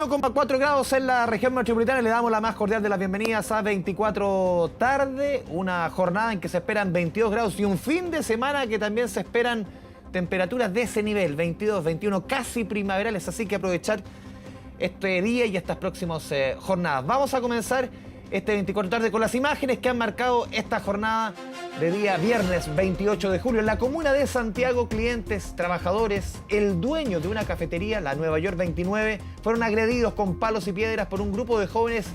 1,4 grados en la región metropolitana. Le damos la más cordial de las bienvenidas a 24 tarde, una jornada en que se esperan 22 grados y un fin de semana que también se esperan temperaturas de ese nivel, 22, 21, casi primaverales, así que aprovechar este día y estas próximas jornadas. Vamos a comenzar este 24 tarde con las imágenes que han marcado esta jornada de día viernes 28 de julio. En la comuna de Santiago, clientes, trabajadores, el dueño de una cafetería, la Nueva York 29, fueron agredidos con palos y piedras por un grupo de jóvenes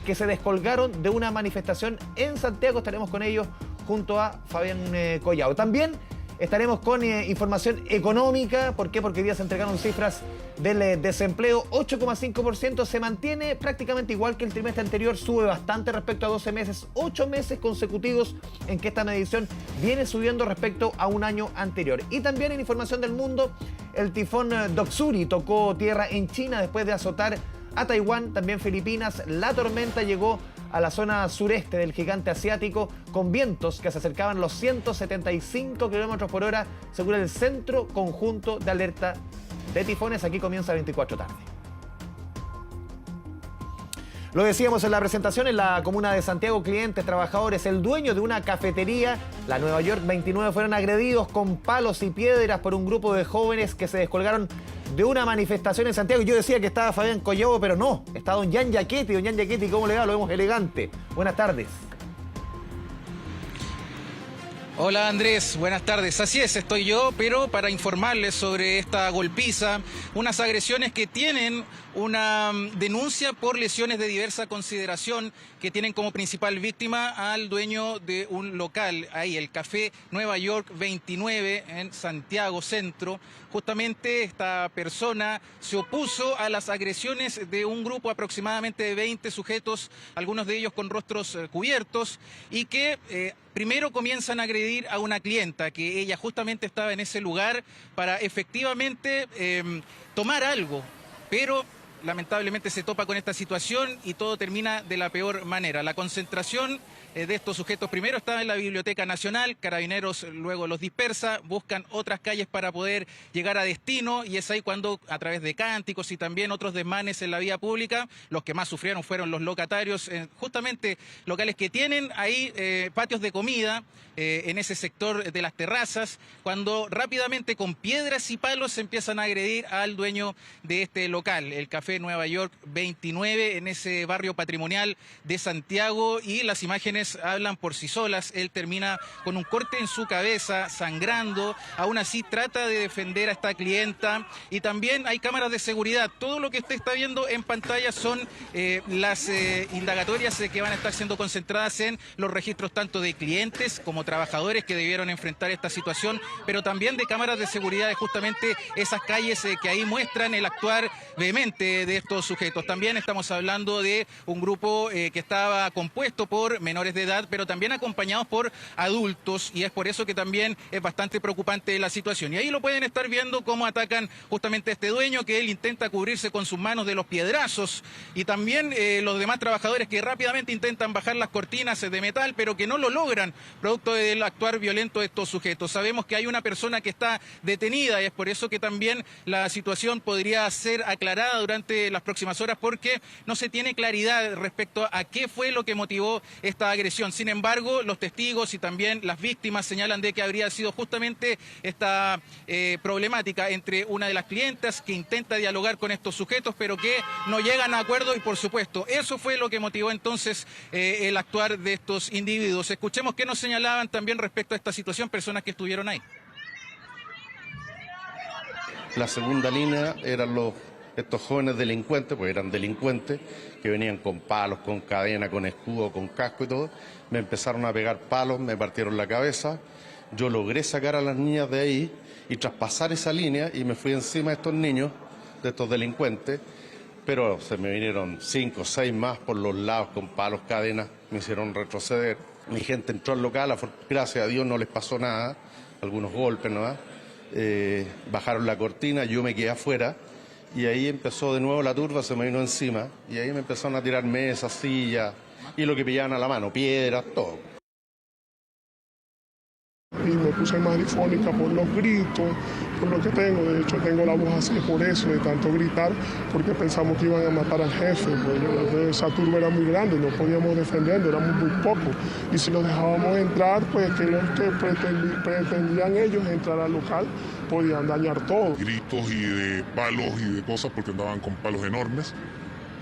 que se descolgaron de una manifestación en Santiago. Estaremos con ellos junto a Fabián Collado. También estaremos con información económica. ¿Por qué? Porque hoy día se entregaron cifras del desempleo. 8,5% se mantiene prácticamente igual que el trimestre anterior. Sube bastante respecto a 12 meses. 8 meses consecutivos en que esta medición viene subiendo respecto a un año anterior. Y también en información del mundo, el tifón Doksuri tocó tierra en China después de azotar a Taiwán, también Filipinas. La tormenta llegó a la zona sureste del gigante asiático con vientos que se acercaban a los 175 km por hora, según el Centro Conjunto de Alerta de Tifones. Aquí comienza 24 tarde. Lo decíamos en la presentación, en la comuna de Santiago, clientes, trabajadores, el dueño de una cafetería, la Nueva York 29, fueron agredidos con palos y piedras por un grupo de jóvenes que se descolgaron de una manifestación en Santiago. Yo decía que estaba Fabián Collado, pero no, está don Jan Yaquetti. Don Jan Yaquetti, ¿cómo le va? Lo vemos elegante. Buenas tardes. Hola Andrés, buenas tardes. Así es, estoy yo, pero para informarles sobre esta golpiza, unas agresiones que tienen una denuncia por lesiones de diversa consideración, que tienen como principal víctima al dueño de un local, ahí el Café Nueva York 29 en Santiago Centro. Justamente esta persona se opuso a las agresiones de un grupo aproximadamente de 20 sujetos, algunos de ellos con rostros cubiertos, y que primero comienzan a agredir a una clienta, que ella justamente estaba en ese lugar para efectivamente tomar algo, pero lamentablemente se topa con esta situación y todo termina de la peor manera. La concentración de estos sujetos primero estaba en la Biblioteca Nacional, Carabineros luego los dispersa, buscan otras calles para poder llegar a destino, y es ahí cuando, a través de cánticos y también otros desmanes en la vía pública, los que más sufrieron fueron los locatarios, justamente locales que tienen ahí patios de comida en ese sector de las terrazas, cuando rápidamente con piedras y palos se empiezan a agredir al dueño de este local, el Café Nueva York 29, en ese barrio patrimonial de Santiago, y las imágenes hablan por sí solas. Él termina con un corte en su cabeza, sangrando, aún así trata de defender a esta clienta, y también hay cámaras de seguridad. Todo lo que usted está viendo en pantalla son las indagatorias que van a estar siendo concentradas en los registros tanto de clientes como trabajadores que debieron enfrentar esta situación, pero también de cámaras de seguridad de justamente esas calles que ahí muestran el actuar vehemente de estos sujetos. También estamos hablando de un grupo que estaba compuesto por menores de edad, pero también acompañados por adultos, y es por eso que también es bastante preocupante la situación. Y ahí lo pueden estar viendo cómo atacan justamente a este dueño, que él intenta cubrirse con sus manos de los piedrazos, y también los demás trabajadores que rápidamente intentan bajar las cortinas de metal, pero que no lo logran, producto del actuar violento de estos sujetos. Sabemos que hay una persona que está detenida, y es por eso que también la situación podría ser aclarada durante las próximas horas, porque no se tiene claridad respecto a qué fue lo que motivó esta agresión. Sin embargo, los testigos y también las víctimas señalan de que habría sido justamente esta problemática entre una de las clientas que intenta dialogar con estos sujetos, pero que no llegan a acuerdo, y por supuesto, eso fue lo que motivó entonces el actuar de estos individuos. Escuchemos qué nos señalaban también respecto a esta situación personas que estuvieron ahí. La segunda línea eran estos jóvenes delincuentes, pues eran delincuentes, que venían con palos, con cadena, con escudo, con casco y todo. Me empezaron a pegar palos, me partieron la cabeza. Yo logré sacar a las niñas de ahí y traspasar esa línea, y me fui encima de estos niños, de estos delincuentes, pero se me vinieron 5 o 6 más por los lados con palos, cadenas, me hicieron retroceder. Mi gente entró al local, gracias a Dios no les pasó nada, algunos golpes nomás. Bajaron la cortina, yo me quedé afuera, y ahí empezó de nuevo la turba, se me vino encima, y ahí me empezaron a tirar mesas, sillas, y lo que pillaban a la mano, piedras, todo. Y me puse más difónica por los gritos, por lo que tengo. De hecho, tengo la voz así por eso, de tanto gritar, porque pensamos que iban a matar al jefe. Pues, esa turba era muy grande, no podíamos defendernos, éramos muy pocos. Y si los dejábamos entrar, pues que los que pretendían ellos entrar al local podían dañar todo. Gritos y de palos y de cosas, porque andaban con palos enormes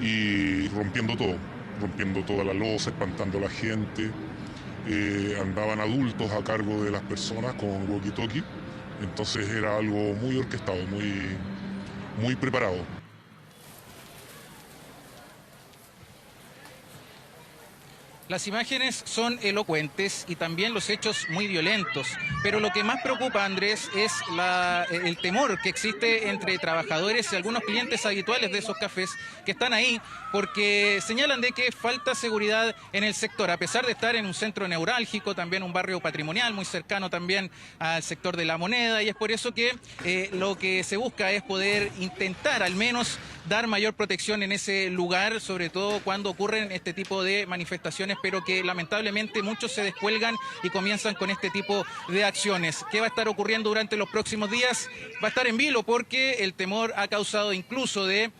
y rompiendo todo, rompiendo toda la loza, espantando a la gente. Andaban adultos a cargo de las personas con walkie-talkie, entonces era algo muy orquestado, muy preparado. Las imágenes son elocuentes y también los hechos muy violentos, pero lo que más preocupa, Andrés, es el temor que existe entre trabajadores y algunos clientes habituales de esos cafés que están ahí, porque señalan de que falta seguridad en el sector, a pesar de estar en un centro neurálgico, también un barrio patrimonial muy cercano también al sector de La Moneda, y es por eso que lo que se busca es poder intentar al menos dar mayor protección en ese lugar, sobre todo cuando ocurren este tipo de manifestaciones, pero que lamentablemente muchos se descuelgan y comienzan con este tipo de acciones. ¿Qué va a estar ocurriendo durante los próximos días? Va a estar en vilo porque el temor ha causado incluso de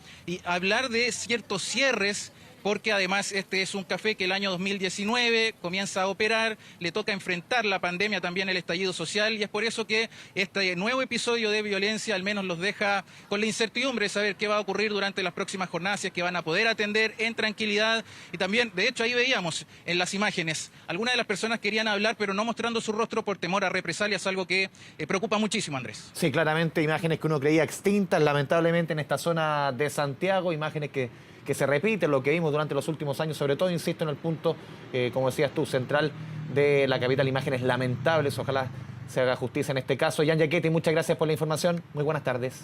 hablar de ciertos cierres, porque además este es un café que el año 2019 comienza a operar, le toca enfrentar la pandemia, también el estallido social, y es por eso que este nuevo episodio de violencia al menos los deja con la incertidumbre de saber qué va a ocurrir durante las próximas jornadas, si es que van a poder atender en tranquilidad. Y también, de hecho, ahí veíamos en las imágenes, algunas de las personas querían hablar, pero no mostrando su rostro por temor a represalias, algo que preocupa muchísimo, Andrés. Sí, claramente, imágenes que uno creía extintas, lamentablemente en esta zona de Santiago, imágenes que se repiten, lo que vimos durante los últimos años, sobre todo, insisto, en el punto, como decías tú, central de la capital, imágenes lamentables, ojalá se haga justicia en este caso. Jan Yaquetti, muchas gracias por la información, muy buenas tardes.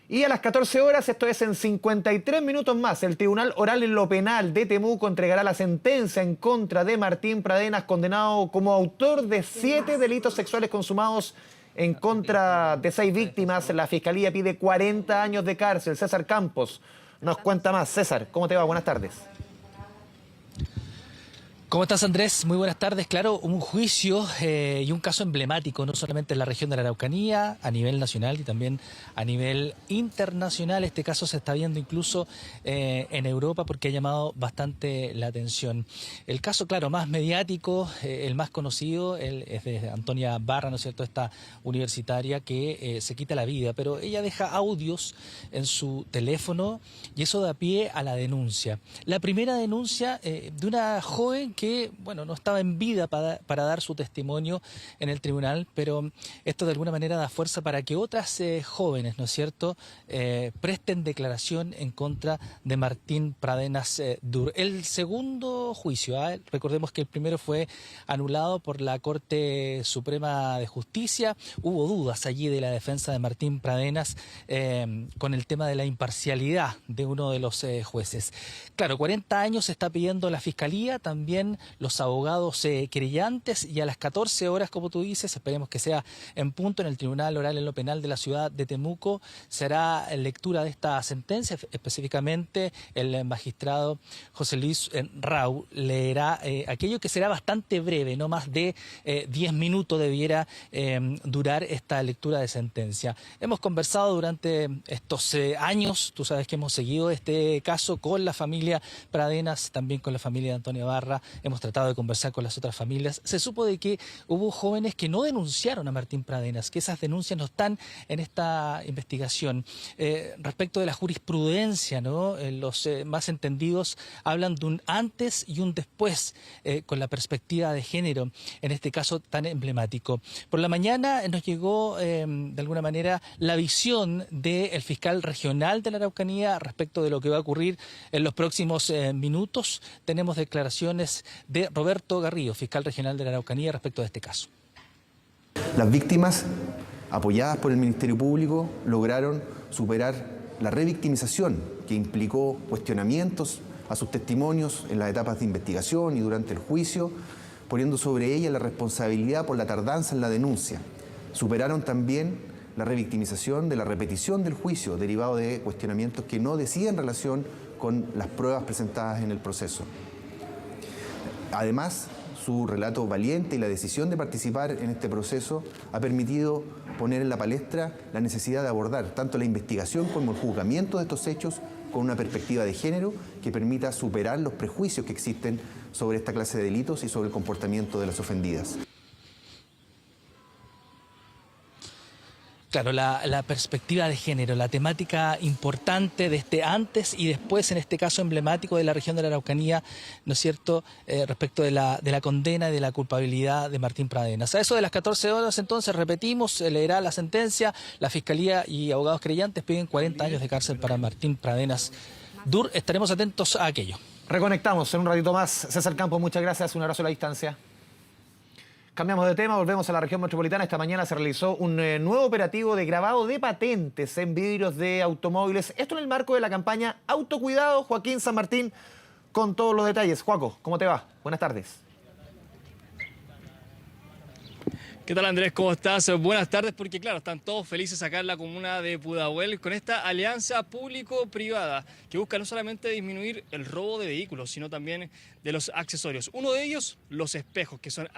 Y a las 14 horas, esto es en 53 minutos más, el Tribunal Oral en lo Penal de Temuco entregará la sentencia en contra de Martín Pradenas, condenado como autor de 7 delitos sexuales consumados en contra de 6 víctimas. La Fiscalía pide 40 años de cárcel. César Campos nos cuenta más. César, ¿cómo te va? Buenas tardes. ¿Cómo estás, Andrés? Muy buenas tardes. Claro, un juicio y un caso emblemático, no solamente en la región de la Araucanía, a nivel nacional y también a nivel internacional. Este caso se está viendo incluso en Europa porque ha llamado bastante la atención. El caso, claro, más mediático, el más conocido, es de Antonia Barra, ¿no es cierto?, esta universitaria que se quita la vida, pero ella deja audios en su teléfono y eso da pie a la denuncia. La primera denuncia de una joven que, bueno, no estaba en vida para dar su testimonio en el tribunal, pero esto de alguna manera da fuerza para que otras jóvenes, ¿no es cierto?, presten declaración en contra de Martín Pradenas Dur. El segundo juicio, recordemos que el primero fue anulado por la Corte Suprema de Justicia. Hubo dudas allí de la defensa de Martín Pradenas con el tema de la imparcialidad de uno de los jueces. Claro, 40 años se está pidiendo la Fiscalía, también los abogados querellantes, y a las 14 horas, como tú dices, esperemos que sea en punto, en el Tribunal Oral en lo Penal de la ciudad de Temuco, será lectura de esta sentencia. Específicamente el magistrado José Luis Rau leerá aquello que será bastante breve, no más de 10 minutos debiera durar esta lectura de sentencia. Hemos conversado durante estos años, tú sabes que hemos seguido este caso con la familia Pradenas, también con la familia de Antonia Barra. Hemos tratado de conversar con las otras familias. Se supo de que hubo jóvenes que no denunciaron a Martín Pradenas, que esas denuncias no están en esta investigación. Respecto de la jurisprudencia, ¿no?, los más entendidos hablan de un antes y un después con la perspectiva de género, en este caso tan emblemático. Por la mañana nos llegó de alguna manera la visión del fiscal regional de la Araucanía respecto de lo que va a ocurrir en los próximos minutos. Tenemos declaraciones de Roberto Garrido, fiscal regional de la Araucanía, respecto de este caso. Las víctimas, apoyadas por el Ministerio Público, lograron superar la revictimización que implicó cuestionamientos a sus testimonios en las etapas de investigación y durante el juicio, poniendo sobre ella la responsabilidad por la tardanza en la denuncia. Superaron también la revictimización de la repetición del juicio, derivado de cuestionamientos que no decían relación con las pruebas presentadas en el proceso. Además, su relato valiente y la decisión de participar en este proceso ha permitido poner en la palestra la necesidad de abordar tanto la investigación como el juzgamiento de estos hechos con una perspectiva de género que permita superar los prejuicios que existen sobre esta clase de delitos y sobre el comportamiento de las ofendidas. Claro, la perspectiva de género, la temática importante de este antes y después, en este caso emblemático de la región de la Araucanía, ¿no es cierto?, respecto de la condena y de la culpabilidad de Martín Pradenas. A eso de las 14 horas, entonces, repetimos, se leerá la sentencia. La Fiscalía y abogados creyentes piden 40 años de cárcel para Martín Pradenas. Dur, estaremos atentos a aquello. Reconectamos en un ratito más. César Campos, muchas gracias. Un abrazo a la distancia. Cambiamos de tema, volvemos a la región metropolitana. Esta mañana se realizó un nuevo operativo de grabado de patentes en vidrios de automóviles. Esto en el marco de la campaña Autocuidado. Joaquín San Martín con todos los detalles. Joaco, ¿cómo te va? Buenas tardes. ¿Qué tal, Andrés? ¿Cómo estás? Buenas tardes, porque claro, están todos felices acá en la comuna de Pudahuel con esta alianza público-privada que busca no solamente disminuir el robo de vehículos, sino también de los accesorios. Uno de ellos, los espejos, que son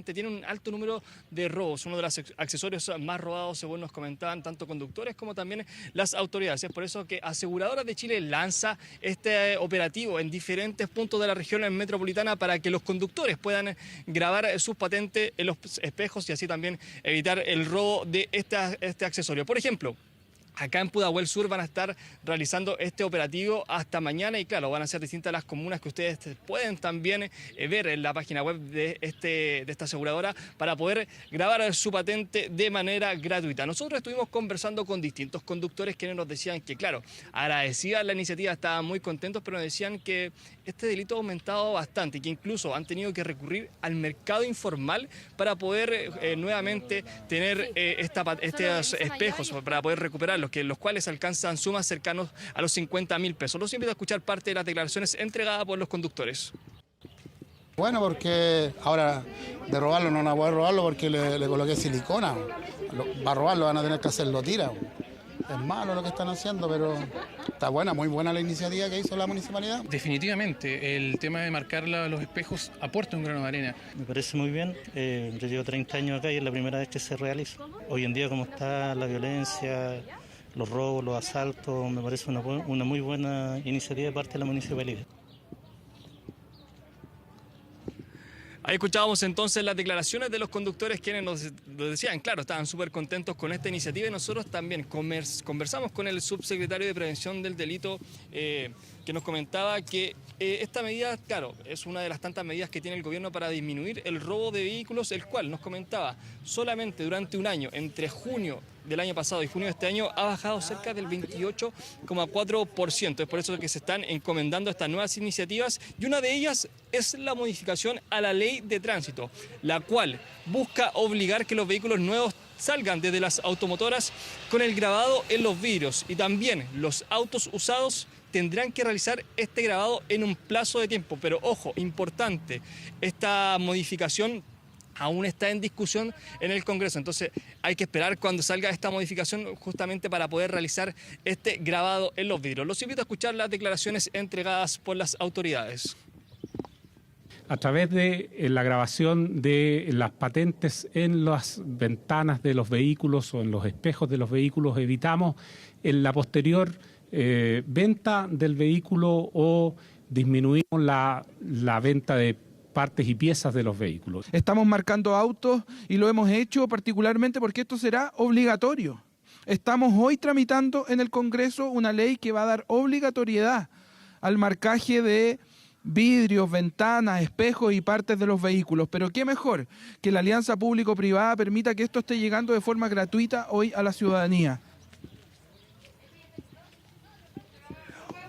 tienen un alto número de robos, uno de los accesorios más robados, según nos comentaban tanto conductores como también las autoridades. Es por eso que Aseguradoras de Chile lanza este operativo en diferentes puntos de la región metropolitana para que los conductores puedan grabar sus patentes en los espejos y así también evitar el robo de este accesorio. Por ejemplo, acá en Pudahuel Sur van a estar realizando este operativo hasta mañana y claro, van a ser distintas las comunas que ustedes pueden también ver en la página web de esta aseguradora para poder grabar su patente de manera gratuita. Nosotros estuvimos conversando con distintos conductores quienes nos decían que, claro, agradecían la iniciativa, estaban muy contentos, pero nos decían que este delito ha aumentado bastante y que incluso han tenido que recurrir al mercado informal para poder nuevamente tener estos espejos, para poder recuperarlos, los cuales alcanzan sumas cercanos a los 50.000 pesos. Los invito a escuchar parte de las declaraciones entregadas por los conductores. Bueno, porque ahora de robarlo no van a poder robarlo porque le coloqué silicona. Para robarlo van a tener que hacerlo tira. Es malo lo que están haciendo, pero está buena, muy buena la iniciativa que hizo la municipalidad. Definitivamente, el tema de marcar los espejos aporta un grano de arena. Me parece muy bien, yo llevo 30 años acá y es la primera vez que se realiza. Hoy en día, como está la violencia, los robos, los asaltos, me parece una muy buena iniciativa de parte de la municipalidad. Ahí escuchábamos entonces las declaraciones de los conductores quienes nos decían, claro, estaban súper contentos con esta iniciativa y nosotros también conversamos con el subsecretario de Prevención del Delito que nos comentaba que esta medida, claro, es una de las tantas medidas que tiene el gobierno para disminuir el robo de vehículos, el cual nos comentaba solamente durante un año, entre junio del año pasado y junio de este año, ha bajado cerca del 28,4%. Es por eso que se están encomendando estas nuevas iniciativas y una de ellas es la modificación a la ley de tránsito, la cual busca obligar que los vehículos nuevos salgan desde las automotoras con el grabado en los vidrios y también los autos usados tendrán que realizar este grabado en un plazo de tiempo. Pero ojo, importante, esta modificación aún está en discusión en el Congreso, entonces hay que esperar cuando salga esta modificación justamente para poder realizar este grabado en los vidrios. Los invito a escuchar las declaraciones entregadas por las autoridades. A través de la grabación de las patentes en las ventanas de los vehículos o en los espejos de los vehículos, evitamos en la posterior venta del vehículo o disminuimos la venta de partes y piezas de los vehículos. Estamos marcando autos y lo hemos hecho particularmente porque esto será obligatorio. Estamos hoy tramitando en el Congreso una ley que va a dar obligatoriedad al marcaje de vidrios, ventanas, espejos y partes de los vehículos. Pero qué mejor que la alianza público-privada permita que esto esté llegando de forma gratuita hoy a la ciudadanía.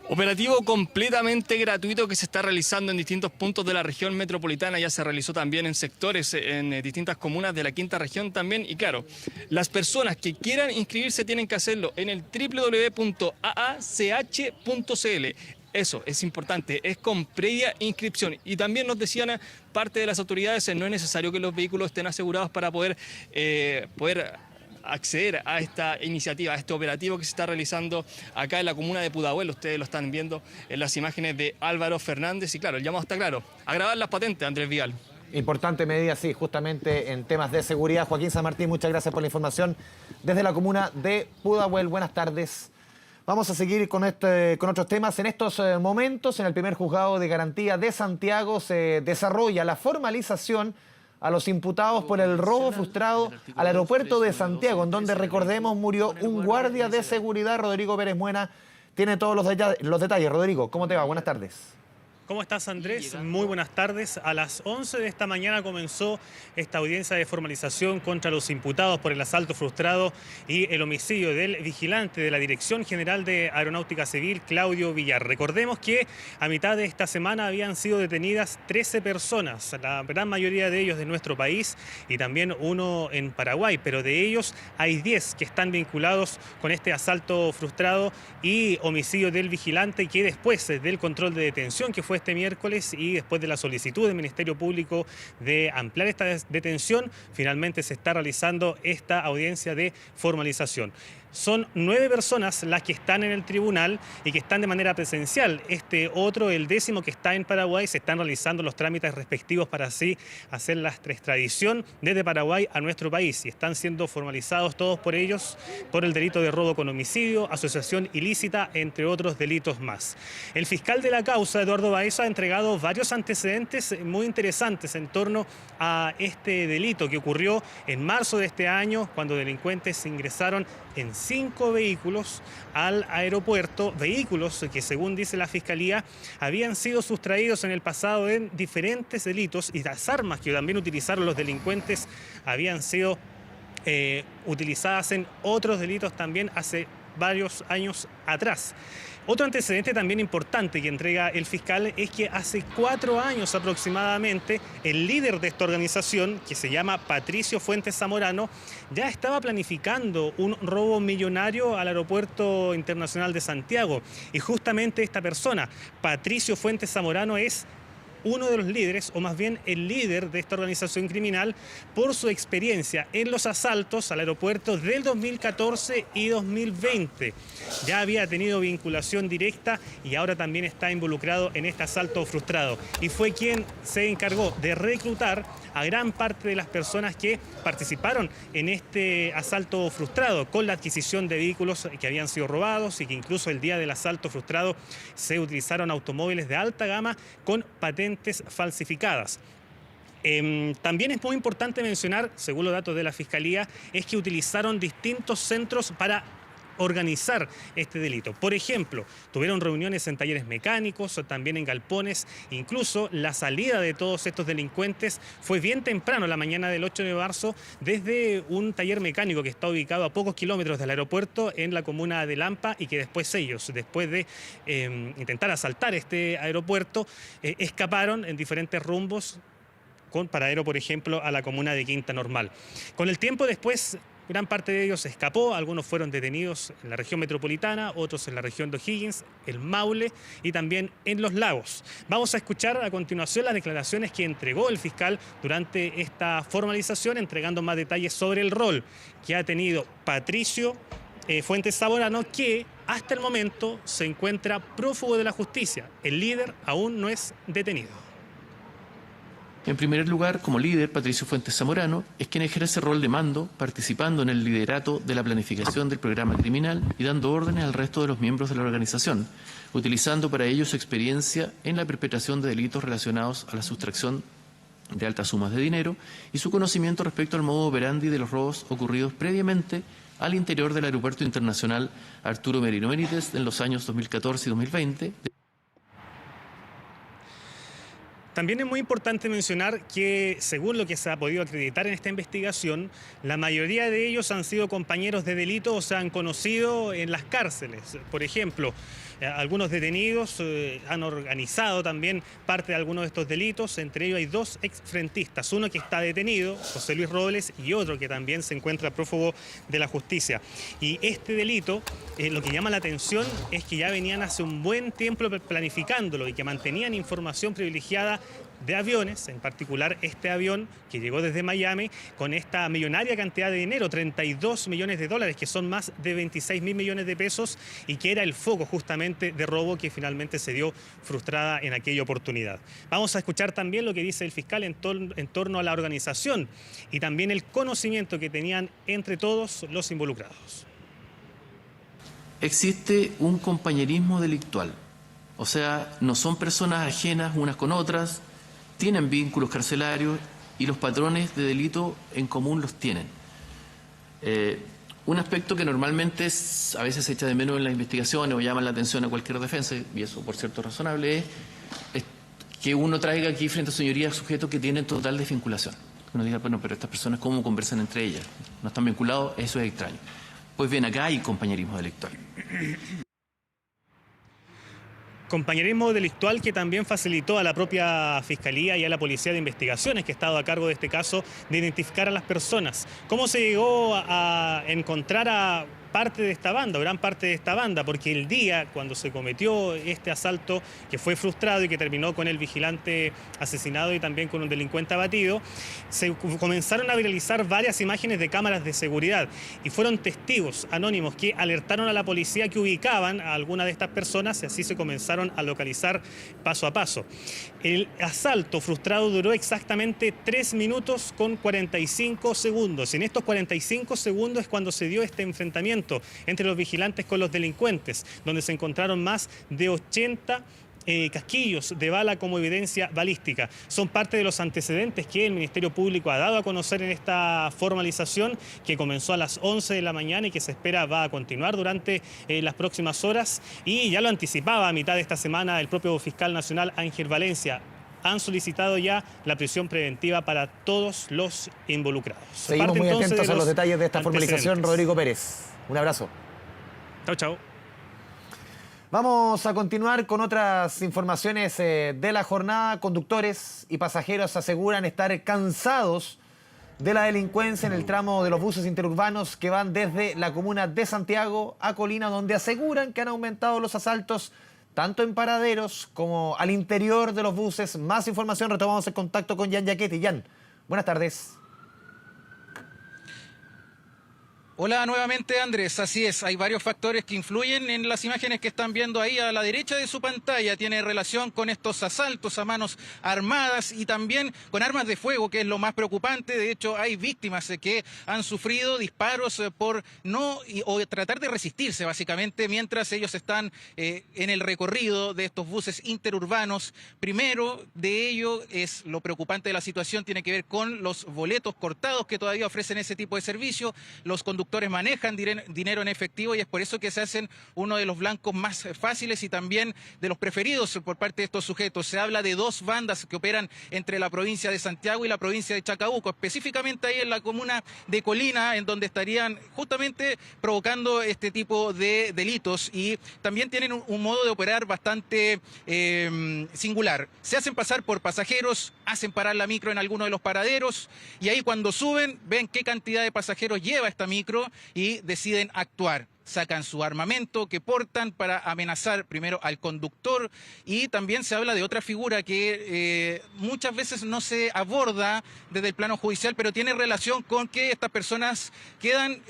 Operativo completamente gratuito que se está realizando en distintos puntos de la región metropolitana, ya se realizó también en sectores, en distintas comunas de la quinta región también. Y claro, las personas que quieran inscribirse tienen que hacerlo en el www.aach.cl. Eso es importante, es con previa inscripción. Y también nos decían parte de las autoridades, no es necesario que los vehículos estén asegurados para poder acceder a esta iniciativa, a este operativo que se está realizando acá en la comuna de Pudahuel. Ustedes lo están viendo en las imágenes de Álvaro Fernández y claro, el llamado está claro, a grabar las patentes, Andrés Vial. Importante medida, sí, justamente en temas de seguridad. Joaquín San Martín, muchas gracias por la información desde la comuna de Pudahuel. Buenas tardes. Vamos a seguir con otros temas. En estos momentos, en el primer juzgado de garantía de Santiago, se desarrolla la formalización a los imputados por el robo frustrado al aeropuerto de Santiago, en donde, recordemos, murió un guardia de seguridad. Rodrigo Pérez Muena tiene todos los detalles. Rodrigo, ¿cómo te va? Buenas tardes. ¿Cómo estás, Andrés? Muy buenas tardes. A las 11 de esta mañana comenzó esta audiencia de formalización contra los imputados por el asalto frustrado y el homicidio del vigilante de la Dirección General de Aeronáutica Civil, Claudio Villar. Recordemos que a mitad de esta semana habían sido detenidas 13 personas, la gran mayoría de ellos de nuestro país y también uno en Paraguay, pero de ellos hay 10 que están vinculados con este asalto frustrado y homicidio del vigilante, que después del control de detención que fue este miércoles y después de la solicitud del Ministerio Público de ampliar esta detención, finalmente se está realizando esta audiencia de formalización. Son 9 personas las que están en el tribunal y que están de manera presencial. Este otro, el 10º que está en Paraguay, se están realizando los trámites respectivos para así hacer la extradición desde Paraguay a nuestro país. Y están siendo formalizados todos por ellos por el delito de robo con homicidio, asociación ilícita, entre otros delitos más. El fiscal de la causa, Eduardo Baeza, ha entregado varios antecedentes muy interesantes en torno a este delito que ocurrió en marzo de este año, cuando delincuentes ingresaron en 5 vehículos al aeropuerto, vehículos que, según dice la Fiscalía, habían sido sustraídos en el pasado en diferentes delitos, y las armas que también utilizaron los delincuentes habían sido utilizadas en otros delitos también hace varios años atrás. Otro antecedente también importante que entrega el fiscal es que hace 4 años aproximadamente el líder de esta organización, que se llama Patricio Fuentes Zamorano, ya estaba planificando un robo millonario al Aeropuerto Internacional de Santiago. Y justamente esta persona, Patricio Fuentes Zamorano, es uno de los líderes, o más bien el líder de esta organización criminal, por su experiencia en los asaltos al aeropuerto del 2014 y 2020. Ya había tenido vinculación directa y ahora también está involucrado en este asalto frustrado. Y fue quien se encargó de reclutar a gran parte de las personas que participaron en este asalto frustrado, con la adquisición de vehículos que habían sido robados y que incluso el día del asalto frustrado se utilizaron automóviles de alta gama con patentes falsificadas. También es muy importante mencionar, según los datos de la Fiscalía, es que utilizaron distintos centros para organizar este delito. Por ejemplo, tuvieron reuniones en talleres mecánicos, también en galpones. Incluso la salida de todos estos delincuentes fue bien temprano, la mañana del 8 de marzo, desde un taller mecánico que está ubicado a pocos kilómetros del aeropuerto en la comuna de Lampa, y que después ellos, después de intentar asaltar este aeropuerto, escaparon en diferentes rumbos, con paradero, por ejemplo, a la comuna de Quinta Normal. Con el tiempo después, gran parte de ellos escapó, algunos fueron detenidos en la región metropolitana, otros en la región de O'Higgins, el Maule y también en Los Lagos. Vamos a escuchar a continuación las declaraciones que entregó el fiscal durante esta formalización, entregando más detalles sobre el rol que ha tenido Patricio Fuentes Zamorano, que hasta el momento se encuentra prófugo de la justicia. El líder aún no es detenido. En primer lugar, como líder, Patricio Fuentes Zamorano es quien ejerce rol de mando, participando en el liderato de la planificación del programa criminal y dando órdenes al resto de los miembros de la organización, utilizando para ello su experiencia en la perpetración de delitos relacionados a la sustracción de altas sumas de dinero y su conocimiento respecto al modo operandi de los robos ocurridos previamente al interior del Aeropuerto Internacional Arturo Merino Benítez en los años 2014 y 2020. También es muy importante mencionar que, según lo que se ha podido acreditar en esta investigación, la mayoría de ellos han sido compañeros de delito o se han conocido en las cárceles. Por ejemplo, algunos detenidos han organizado también parte de algunos de estos delitos. Entre ellos hay 2 exfrentistas, uno que está detenido, José Luis Robles, y otro que también se encuentra prófugo de la justicia. Y este delito, lo que llama la atención es que ya venían hace un buen tiempo planificándolo y que mantenían información privilegiada de aviones, en particular este avión que llegó desde Miami con esta millonaria cantidad de dinero, 32 millones de dólares, que son más de 26.000 millones de pesos, y que era el foco justamente de robo que finalmente se dio frustrada en aquella oportunidad. Vamos a escuchar también lo que dice el fiscal en torno a la organización y también el conocimiento que tenían entre todos los involucrados. Existe un compañerismo delictual, o sea, no son personas ajenas unas con otras, tienen vínculos carcelarios y los patrones de delito en común los tienen. Un aspecto que normalmente a veces se echa de menos en las investigaciones o llama la atención a cualquier defensa, y eso por cierto es razonable, es que uno traiga aquí frente a su señoría sujetos que tienen total desvinculación. Uno diga, bueno, pero estas personas ¿cómo conversan entre ellas? ¿No están vinculados? Eso es extraño. Pues bien, acá hay compañerismo delictual. Compañerismo delictual que también facilitó a la propia Fiscalía y a la Policía de Investigaciones, que ha estado a cargo de este caso, de identificar a las personas. ¿Cómo se llegó a encontrar a parte de esta banda, o gran parte de esta banda? Porque el día cuando se cometió este asalto, que fue frustrado y que terminó con el vigilante asesinado y también con un delincuente abatido, se comenzaron a viralizar varias imágenes de cámaras de seguridad y fueron testigos anónimos que alertaron a la policía que ubicaban a alguna de estas personas, y así se comenzaron a localizar paso a paso. El asalto frustrado duró exactamente 3 minutos con 45 segundos. En estos 45 segundos es cuando se dio este enfrentamiento entre los vigilantes con los delincuentes, donde se encontraron más de 80 casquillos de bala como evidencia balística. Son parte de los antecedentes que el Ministerio Público ha dado a conocer en esta formalización, que comenzó a las 11 de la mañana y que se espera va a continuar durante las próximas horas. Y ya lo anticipaba a mitad de esta semana el propio fiscal nacional Ángel Valencia. Han solicitado ya la prisión preventiva para todos los involucrados. Seguimos muy atentos a los detalles de esta formalización, Rodrigo Pérez. Un abrazo. Chao, chao. Vamos a continuar con otras informaciones de la jornada. Conductores y pasajeros aseguran estar cansados de la delincuencia en el tramo de los buses interurbanos que van desde la comuna de Santiago a Colina, donde aseguran que han aumentado los asaltos tanto en paraderos como al interior de los buses. Más información, retomamos el contacto con Jan Yaquetti. Jan, buenas tardes. Hola nuevamente, Andrés. Así es, hay varios factores que influyen en las imágenes que están viendo ahí a la derecha de su pantalla. Tiene relación con estos asaltos a manos armadas y también con armas de fuego, que es lo más preocupante. De hecho, hay víctimas que han sufrido disparos por o tratar de resistirse, básicamente, mientras ellos están en el recorrido de estos buses interurbanos. Primero de ello es lo preocupante de la situación, tiene que ver con los boletos cortados que todavía ofrecen ese tipo de servicio. Los conductores manejan dinero en efectivo y es por eso que se hacen uno de los blancos más fáciles y también de los preferidos por parte de estos sujetos. Se habla de 2 bandas que operan entre la provincia de Santiago y la provincia de Chacabuco, específicamente ahí en la comuna de Colina, en donde estarían justamente provocando este tipo de delitos, y también tienen un modo de operar bastante singular. Se hacen pasar por pasajeros, hacen parar la micro en alguno de los paraderos y ahí cuando suben ven qué cantidad de pasajeros lleva esta micro y deciden actuar. Sacan su armamento que portan para amenazar primero al conductor, y también se habla de otra figura que muchas veces no se aborda desde el plano judicial, pero tiene relación con que estas personas quedan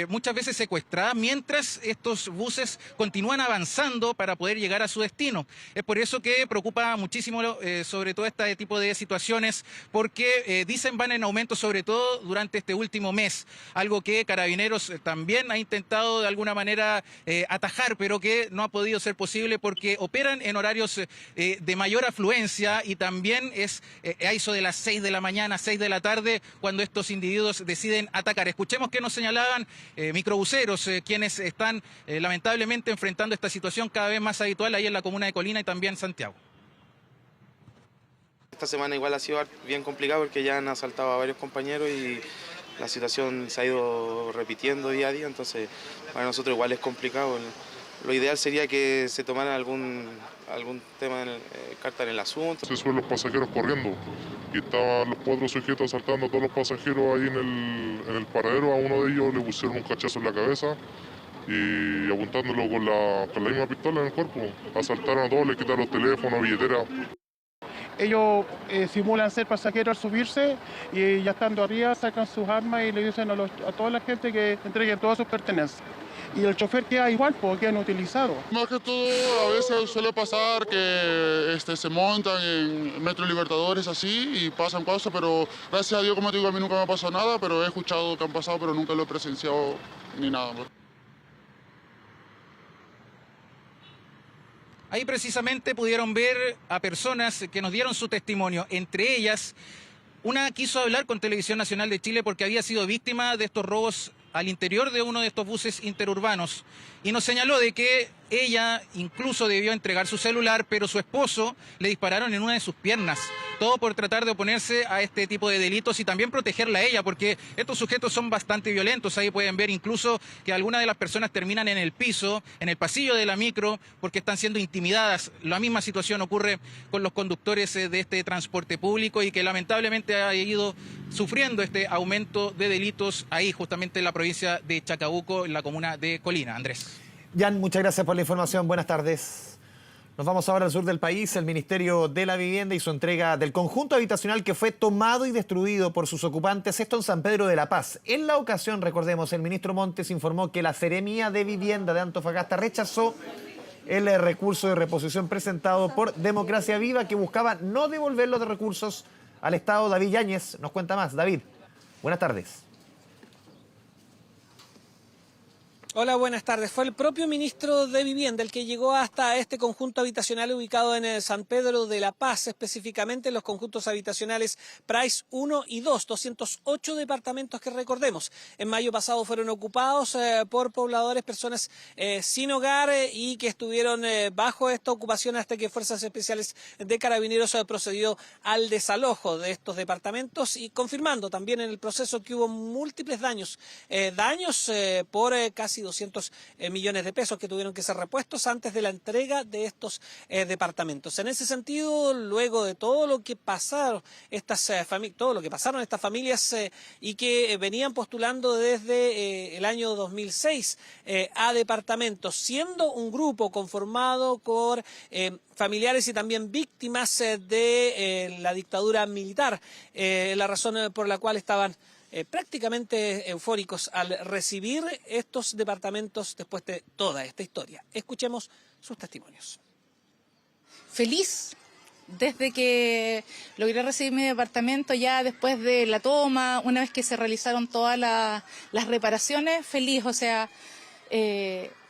muchas veces secuestradas mientras estos buses continúan avanzando para poder llegar a su destino. Es por eso que preocupa muchísimo sobre todo este tipo de situaciones, porque dicen van en aumento sobre todo durante este último mes, algo que Carabineros también ha intentado de alguna manera atajar, pero que no ha podido ser posible porque operan en horarios de mayor afluencia, y también es a eso de las 6 de la mañana, 6 de la tarde, cuando estos individuos deciden atacar. Escuchemos qué nos señalaban microbuseros, quienes están lamentablemente enfrentando esta situación cada vez más habitual ahí en la comuna de Colina y también Santiago. Esta semana igual ha sido bien complicado porque ya han asaltado a varios compañeros y la situación se ha ido repitiendo día a día, entonces para nosotros igual es complicado. Lo ideal sería que se tomara algún tema, carta en el asunto. Se suben los pasajeros corriendo y estaban los 4 sujetos asaltando a todos los pasajeros ahí en el paradero. A uno de ellos le pusieron un cachazo en la cabeza y apuntándolo con la misma pistola en el cuerpo. Asaltaron a todos, le quitaron los teléfonos, billeteras. ellos simulan ser pasajeros al subirse y ya estando arriba sacan sus armas y le dicen a toda la gente que entreguen todas sus pertenencias. Y el chofer queda igual, porque quedan utilizados. Más que todo, a veces suele pasar que se montan en Metro Libertadores así y pasan cosas, pero gracias a Dios, como te digo, a mí nunca me ha pasado nada, pero he escuchado que han pasado, pero nunca lo he presenciado ni nada. Ahí precisamente pudieron ver a personas que nos dieron su testimonio. Entre ellas, una quiso hablar con Televisión Nacional de Chile porque había sido víctima de estos robos al interior de uno de estos buses interurbanos y nos señaló de que ella incluso debió entregar su celular, pero su esposo le dispararon en una de sus piernas, todo por tratar de oponerse a este tipo de delitos y también protegerla a ella, porque estos sujetos son bastante violentos. Ahí pueden ver incluso que algunas de las personas terminan en el piso, en el pasillo de la micro, porque están siendo intimidadas. La misma situación ocurre con los conductores de este transporte público y que lamentablemente ha ido sufriendo este aumento de delitos ahí justamente en la provincia de Chacabuco, en la comuna de Colina. Andrés. Jan, muchas gracias por la información. Buenas tardes. Nos vamos ahora al sur del país. El Ministerio de la Vivienda hizo entrega del conjunto habitacional que fue tomado y destruido por sus ocupantes, esto en San Pedro de la Paz. En la ocasión, recordemos, el ministro Montes informó que la Seremía de Vivienda de Antofagasta rechazó el recurso de reposición presentado por Democracia Viva, que buscaba no devolver los recursos al Estado. David Yáñez nos cuenta más. David, buenas tardes. Hola, buenas tardes. Fue el propio ministro de Vivienda el que llegó hasta este conjunto habitacional ubicado en San Pedro de la Paz, específicamente en los conjuntos habitacionales Price 1 y 2, 208 departamentos que recordemos. En mayo pasado fueron ocupados por pobladores, personas sin hogar y que estuvieron bajo esta ocupación hasta que Fuerzas Especiales de Carabineros procedió al desalojo de estos departamentos y confirmando también en el proceso que hubo múltiples daños por casi 200 millones de pesos que tuvieron que ser repuestos antes de la entrega de estos departamentos. En ese sentido, luego de todo lo que pasaron estas familias y que venían postulando desde el año 2006 a departamentos, siendo un grupo conformado por familiares y también víctimas de la dictadura militar, la razón por la cual estaban prácticamente eufóricos al recibir estos departamentos después de toda esta historia. Escuchemos sus testimonios. Feliz desde que logré recibir mi departamento ya después de la toma, una vez que se realizaron todas las reparaciones, feliz, o sea,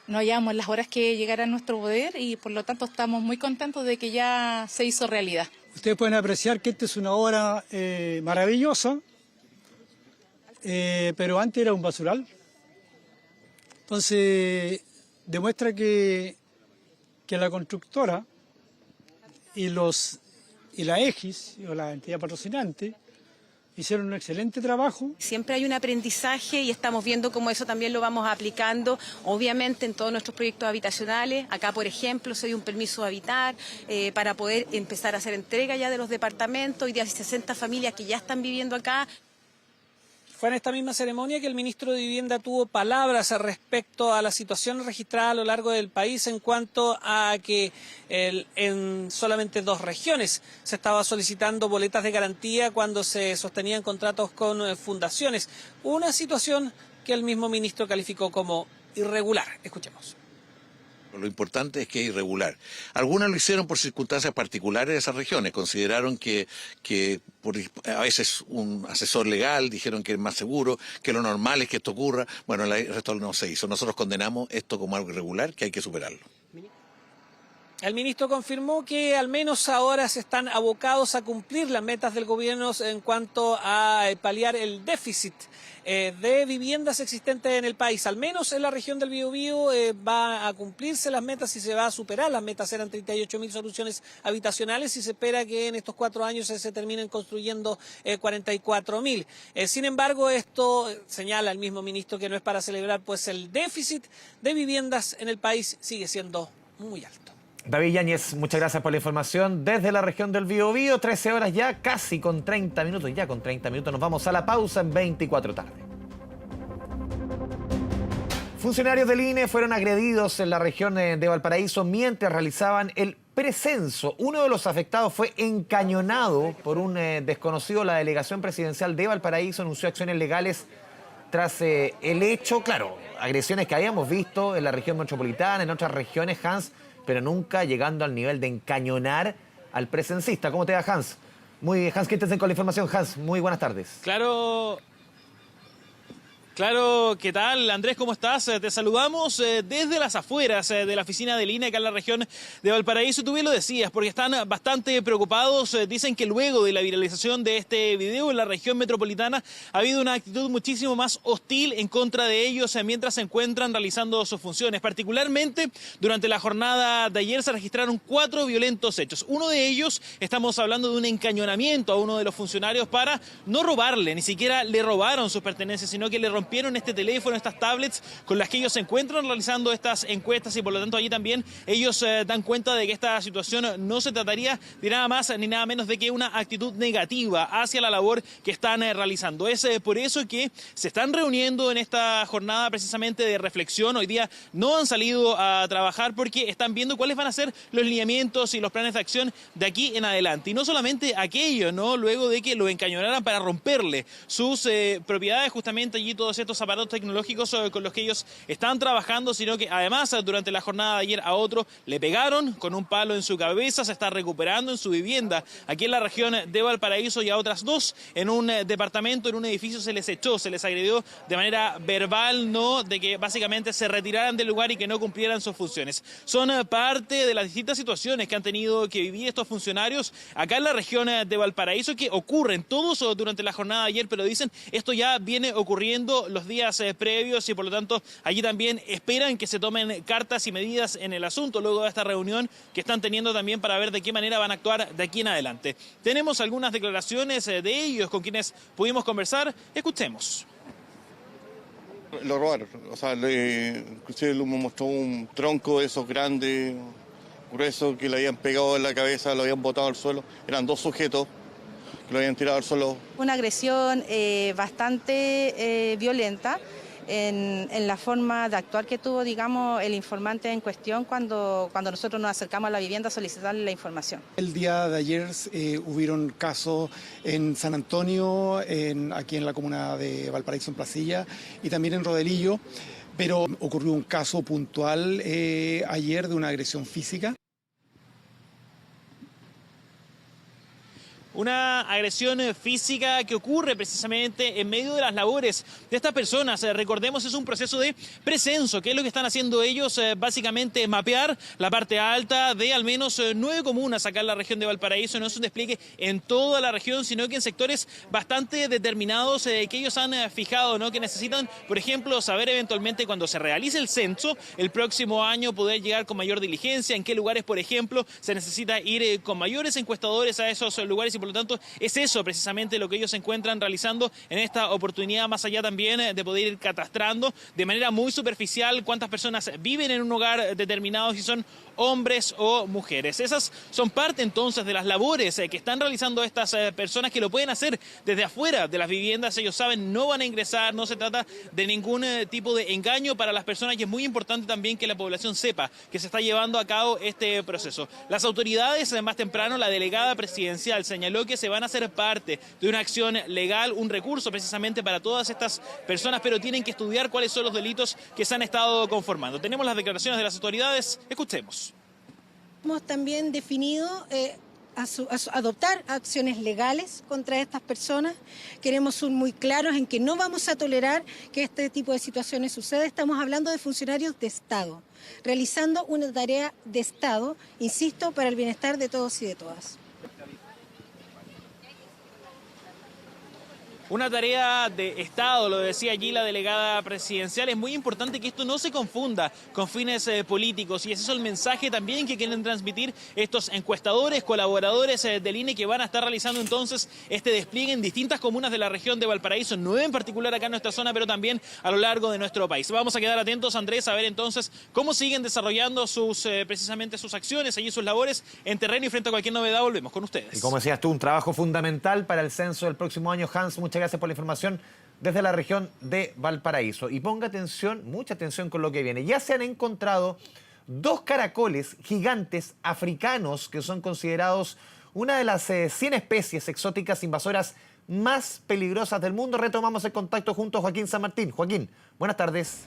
no hallamos las horas que llegara a nuestro poder y por lo tanto estamos muy contentos de que ya se hizo realidad. Ustedes pueden apreciar que esta es una obra maravillosa, pero antes era un basural. Entonces demuestra que la constructora y la EGIS o la entidad patrocinante hicieron un excelente trabajo. Siempre hay un aprendizaje y estamos viendo cómo eso también lo vamos aplicando, obviamente, en todos nuestros proyectos habitacionales. Acá, por ejemplo, se dio un permiso de habitar para poder empezar a hacer entrega ya de los departamentos. Hoy día hay 60 familias que ya están viviendo acá. Fue en esta misma ceremonia que el ministro de Vivienda tuvo palabras respecto a la situación registrada a lo largo del país en cuanto a que en solamente 2 regiones se estaba solicitando boletas de garantía cuando se sostenían contratos con fundaciones. Una situación que el mismo ministro calificó como irregular. Escuchemos. Lo importante es que es irregular. Algunas lo hicieron por circunstancias particulares de esas regiones. Consideraron que a veces un asesor legal dijeron que es más seguro, que lo normal es que esto ocurra. Bueno, el resto no se hizo. Nosotros condenamos esto como algo irregular, que hay que superarlo. El ministro confirmó que al menos ahora se están abocados a cumplir las metas del gobierno en cuanto a paliar el déficit de viviendas existentes en el país. Al menos en la región del Biobío va a cumplirse las metas y se va a superar. Las metas eran 38.000 soluciones habitacionales y se espera que en estos 4 años se terminen construyendo 44.000. Sin embargo, esto señala el mismo ministro que no es para celebrar, pues el déficit de viviendas en el país sigue siendo muy alto. David Yáñez, muchas gracias por la información desde la región del Biobío. 13 horas ya, casi con 30 minutos. Ya con 30 minutos nos vamos a la pausa en 24 tarde. Funcionarios del INE fueron agredidos en la región de Valparaíso mientras realizaban el precenso. Uno de los afectados fue encañonado por un desconocido. La delegación presidencial de Valparaíso anunció acciones legales tras el hecho. Claro, agresiones que habíamos visto en la región metropolitana, en otras regiones, Hans, pero nunca llegando al nivel de encañonar al presencista. ¿Cómo te va, Hans? Hans Christensen con la información. Hans, muy buenas tardes. Claro, ¿qué tal? Andrés, ¿cómo estás? Te saludamos desde las afueras de la oficina del INE acá en la región de Valparaíso. Tú bien lo decías, porque están bastante preocupados. Dicen que luego de la viralización de este video en la región metropolitana ha habido una actitud muchísimo más hostil en contra de ellos mientras se encuentran realizando sus funciones. Particularmente durante la jornada de ayer se registraron 4 violentos hechos. Uno de ellos, estamos hablando de un encañonamiento a uno de los funcionarios para no robarle, ni siquiera le robaron sus pertenencias, sino que le rompieron este teléfono, estas tablets con las que ellos se encuentran realizando estas encuestas, y por lo tanto allí también ellos dan cuenta de que esta situación no se trataría de nada más ni nada menos de que una actitud negativa hacia la labor que están realizando. Es por eso que se están reuniendo en esta jornada precisamente de reflexión. Hoy día no han salido a trabajar porque están viendo cuáles van a ser los lineamientos y los planes de acción de aquí en adelante. Y no solamente aquello, ¿no? Luego de que lo encañonaran para romperle sus propiedades, justamente allí todos estos aparatos tecnológicos con los que ellos están trabajando, sino que además durante la jornada de ayer a otro le pegaron con un palo en su cabeza. Se está recuperando en su vivienda aquí en la región de Valparaíso, y a otras 2 en un departamento, en un edificio, se les echó, se les agredió de manera verbal, ¿no? De que básicamente se retiraran del lugar y que no cumplieran sus funciones. Son parte de las distintas situaciones que han tenido que vivir estos funcionarios acá en la región de Valparaíso, que ocurren todos durante la jornada de ayer, pero dicen esto ya viene ocurriendo los días previos, y por lo tanto allí también esperan que se tomen cartas y medidas en el asunto luego de esta reunión que están teniendo también para ver de qué manera van a actuar de aquí en adelante. Tenemos algunas declaraciones de ellos con quienes pudimos conversar. Escuchemos. Lo robaron, o sea, inclusive le mostró un tronco de esos grandes, gruesos, que le habían pegado en la cabeza, lo habían botado al suelo. Eran 2 sujetos que lo habían tirado al suelo. Una agresión bastante violenta en la forma de actuar que tuvo, digamos, el informante en cuestión cuando nosotros nos acercamos a la vivienda a solicitarle la información. El día de ayer hubieron casos en San Antonio, aquí en la comuna de Valparaíso, en Placilla, y también en Rodelillo, pero ocurrió un caso puntual ayer de una agresión física. Una agresión física que ocurre precisamente en medio de las labores de estas personas. Recordemos, es un proceso de precenso, que es lo que están haciendo ellos, básicamente mapear la parte alta de al menos 9 comunas acá en la región de Valparaíso. No es un despliegue en toda la región, sino que en sectores bastante determinados que ellos han fijado, ¿no? Que necesitan, por ejemplo, saber eventualmente cuando se realice el censo el próximo año, poder llegar con mayor diligencia, en qué lugares, por ejemplo, se necesita ir con mayores encuestadores a esos lugares, y por lo tanto es eso precisamente lo que ellos se encuentran realizando en esta oportunidad, más allá también de poder ir catastrando de manera muy superficial cuántas personas viven en un hogar determinado, si son hombres o mujeres. Esas son parte entonces de las labores que están realizando estas personas, que lo pueden hacer desde afuera de las viviendas. Ellos saben, no van a ingresar, no se trata de ningún tipo de engaño para las personas, y es muy importante también que la población sepa que se está llevando a cabo este proceso. Las autoridades, más temprano, la delegada presidencial señaló que se van a hacer parte de una acción legal, un recurso precisamente para todas estas personas, pero tienen que estudiar cuáles son los delitos que se han estado conformando. Tenemos las declaraciones de las autoridades, escuchemos. Hemos también definido adoptar acciones legales contra estas personas. Queremos ser muy claros en que no vamos a tolerar que este tipo de situaciones suceda. Estamos hablando de funcionarios de Estado, realizando una tarea de Estado, insisto, para el bienestar de todos y de todas. Una tarea de Estado, lo decía allí la delegada presidencial. Es muy importante que esto no se confunda con fines políticos, y ese es el mensaje también que quieren transmitir estos encuestadores, colaboradores del INE, que van a estar realizando entonces este despliegue en distintas comunas de la región de Valparaíso, 9 en particular acá en nuestra zona, pero también a lo largo de nuestro país. Vamos a quedar atentos, Andrés, a ver entonces cómo siguen desarrollando precisamente sus acciones, allí sus labores en terreno, y frente a cualquier novedad volvemos con ustedes. Y como decías tú, un trabajo fundamental para el censo del próximo año. Hans, muchas gracias por la información desde la región de Valparaíso. Y ponga atención, mucha atención con lo que viene. Ya se han encontrado 2 caracoles gigantes africanos que son considerados una de las 100 especies exóticas invasoras más peligrosas del mundo. Retomamos el contacto junto a Joaquín San Martín. Joaquín, buenas tardes.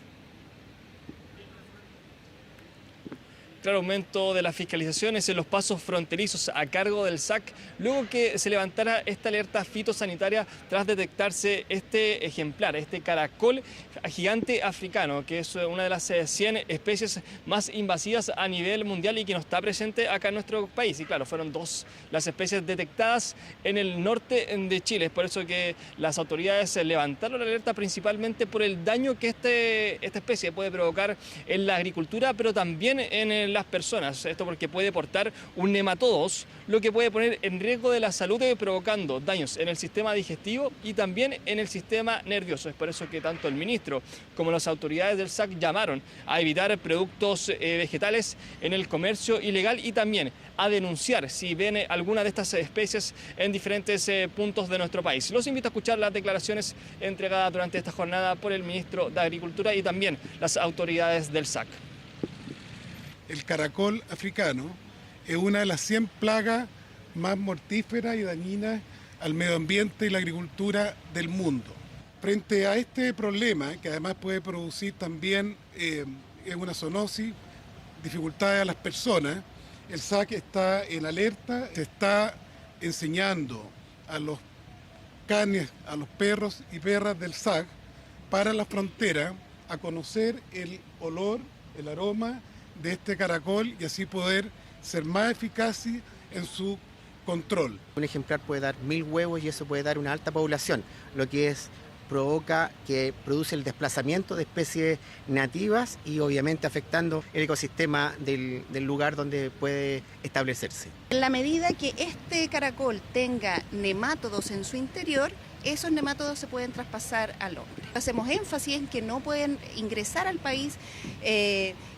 Claro, aumento de las fiscalizaciones en los pasos fronterizos a cargo del SAC, luego que se levantara esta alerta fitosanitaria tras detectarse este ejemplar, este caracol gigante africano, que es una de las 100 especies más invasivas a nivel mundial y que no está presente acá en nuestro país. Y claro, fueron 2 las especies detectadas en el norte de Chile. Es por eso que las autoridades levantaron la alerta principalmente por el daño que esta especie puede provocar en la agricultura, pero también en las personas. Esto porque puede portar un nematodos, lo que puede poner en riesgo de la salud, provocando daños en el sistema digestivo y también en el sistema nervioso. Es por eso que tanto el ministro como las autoridades del SAC llamaron a evitar productos vegetales en el comercio ilegal y también a denunciar si ven alguna de estas especies en diferentes puntos de nuestro país. Los invito a escuchar las declaraciones entregadas durante esta jornada por el ministro de Agricultura y también las autoridades del SAC. El caracol africano es una de las 100 plagas más mortíferas y dañinas al medio ambiente y la agricultura del mundo. Frente a este problema, que además puede producir también una zoonosis, dificultades a las personas, el SAC está en alerta, se está enseñando a los canes, a los perros y perras del SAC para la frontera a conocer el olor, el aroma de este caracol y así poder ser más eficaces en su control. Un ejemplar puede dar 1000 huevos y eso puede dar una alta población, lo que produce el desplazamiento de especies nativas y obviamente afectando el ecosistema del lugar donde puede establecerse. En la medida que este caracol tenga nemátodos en su interior, esos nemátodos se pueden traspasar al hombre. Hacemos énfasis en que no pueden ingresar al país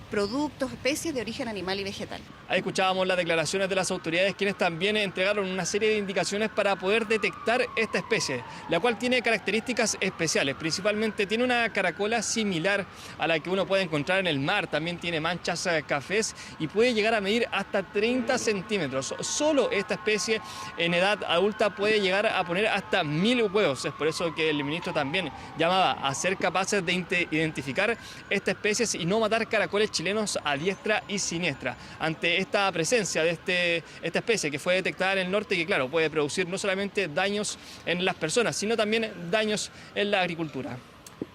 productos, especies de origen animal y vegetal. Ahí escuchábamos las declaraciones de las autoridades, quienes también entregaron una serie de indicaciones para poder detectar esta especie, la cual tiene características especiales. Principalmente tiene una caracola similar a la que uno puede encontrar en el mar, también tiene manchas cafés y puede llegar a medir hasta 30 centímetros. Solo esta especie en edad adulta puede llegar a poner hasta 1000 huevos. Es por eso que el ministro también llamaba a ser capaces de identificar estas especies y no matar caracoles chilenos a diestra y siniestra. Ante esta presencia de esta especie que fue detectada en el norte y que claro puede producir no solamente daños en las personas, sino también daños en la agricultura.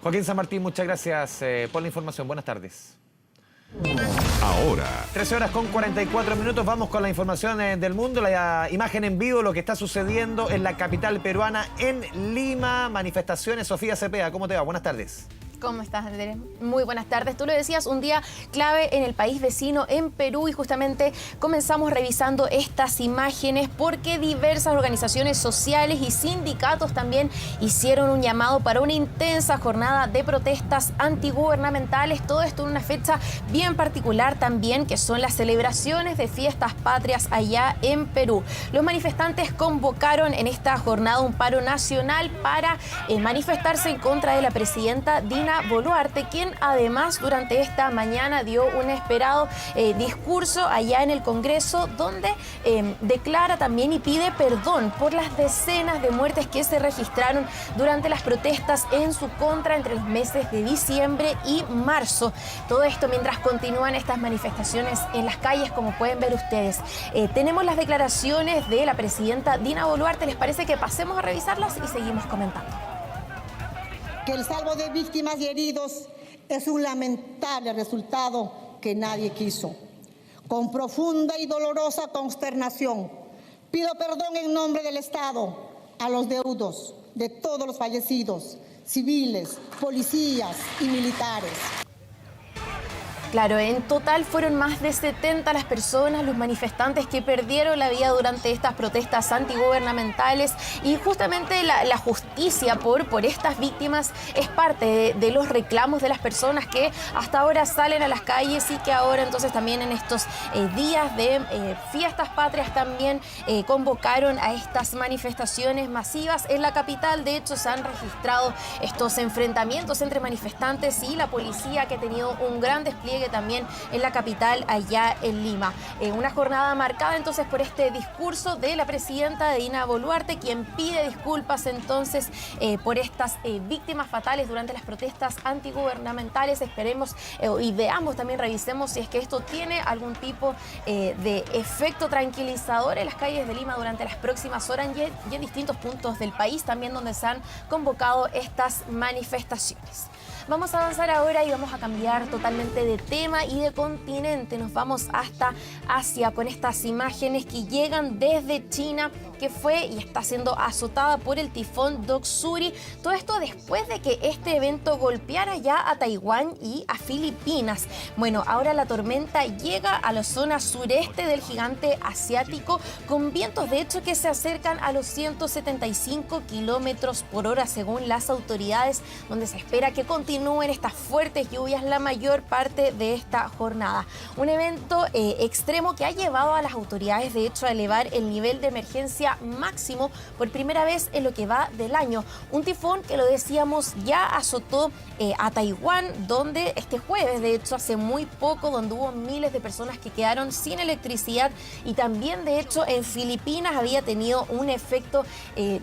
Joaquín San Martín, muchas gracias por la información. Buenas tardes. Ahora 13 horas con 44 minutos, vamos con la información del mundo, la imagen en vivo, lo que está sucediendo en la capital peruana, en Lima, manifestaciones. Sofía Cepeda, ¿cómo te va? Buenas tardes. ¿Cómo estás, Andrés? Muy buenas tardes. Tú lo decías, un día clave en el país vecino, en Perú, y justamente comenzamos revisando estas imágenes porque diversas organizaciones sociales y sindicatos también hicieron un llamado para una intensa jornada de protestas antigubernamentales. Todo esto en una fecha bien particular también, que son las celebraciones de fiestas patrias allá en Perú. Los manifestantes convocaron en esta jornada un paro nacional para manifestarse en contra de la presidenta Dina Boluarte, quien además durante esta mañana dio un esperado discurso allá en el Congreso, donde declara también y pide perdón por las decenas de muertes que se registraron durante las protestas en su contra entre los meses de diciembre y marzo. Todo esto mientras continúan estas manifestaciones en las calles, como pueden ver ustedes. Tenemos las declaraciones de la presidenta Dina Boluarte. ¿Les parece que pasemos a revisarlas y seguimos comentando? Que el salvo de víctimas y heridos es un lamentable resultado que nadie quiso. Con profunda y dolorosa consternación, pido perdón en nombre del Estado a los deudos de todos los fallecidos, civiles, policías y militares. Claro, en total fueron más de 70 las personas, los manifestantes que perdieron la vida durante estas protestas antigubernamentales, y justamente la justicia por estas víctimas es parte de los reclamos de las personas que hasta ahora salen a las calles y que ahora entonces también en estos días de fiestas patrias también convocaron a estas manifestaciones masivas. En la capital, de hecho, se han registrado estos enfrentamientos entre manifestantes y la policía, que ha tenido un gran despliegue despliegue también en la capital, allá en Lima. Una jornada marcada entonces por este discurso de la presidenta Dina Boluarte, quien pide disculpas entonces por estas víctimas fatales durante las protestas antigubernamentales. Esperemos y veamos, también revisemos si es que esto tiene algún tipo de efecto tranquilizador en las calles de Lima durante las próximas horas y en distintos puntos del país también donde se han convocado estas manifestaciones. Vamos a avanzar ahora y vamos a cambiar totalmente de tema y de continente. Nos vamos hasta Asia con estas imágenes que llegan desde China, que fue y está siendo azotada por el tifón Doksuri. Todo esto después de que este evento golpeara ya a Taiwán y a Filipinas. Bueno, ahora la tormenta llega a la zona sureste del gigante asiático con vientos de hecho que se acercan a los 175 kilómetros por hora según las autoridades, donde se espera que continúen estas fuertes lluvias la mayor parte de esta jornada. Un evento extremo que ha llevado a las autoridades de hecho a elevar el nivel de emergencia máximo por primera vez en lo que va del año. Un tifón que, lo decíamos, ya azotó a Taiwán, donde este jueves, de hecho hace muy poco, donde hubo miles de personas que quedaron sin electricidad, y también de hecho en Filipinas había tenido un efecto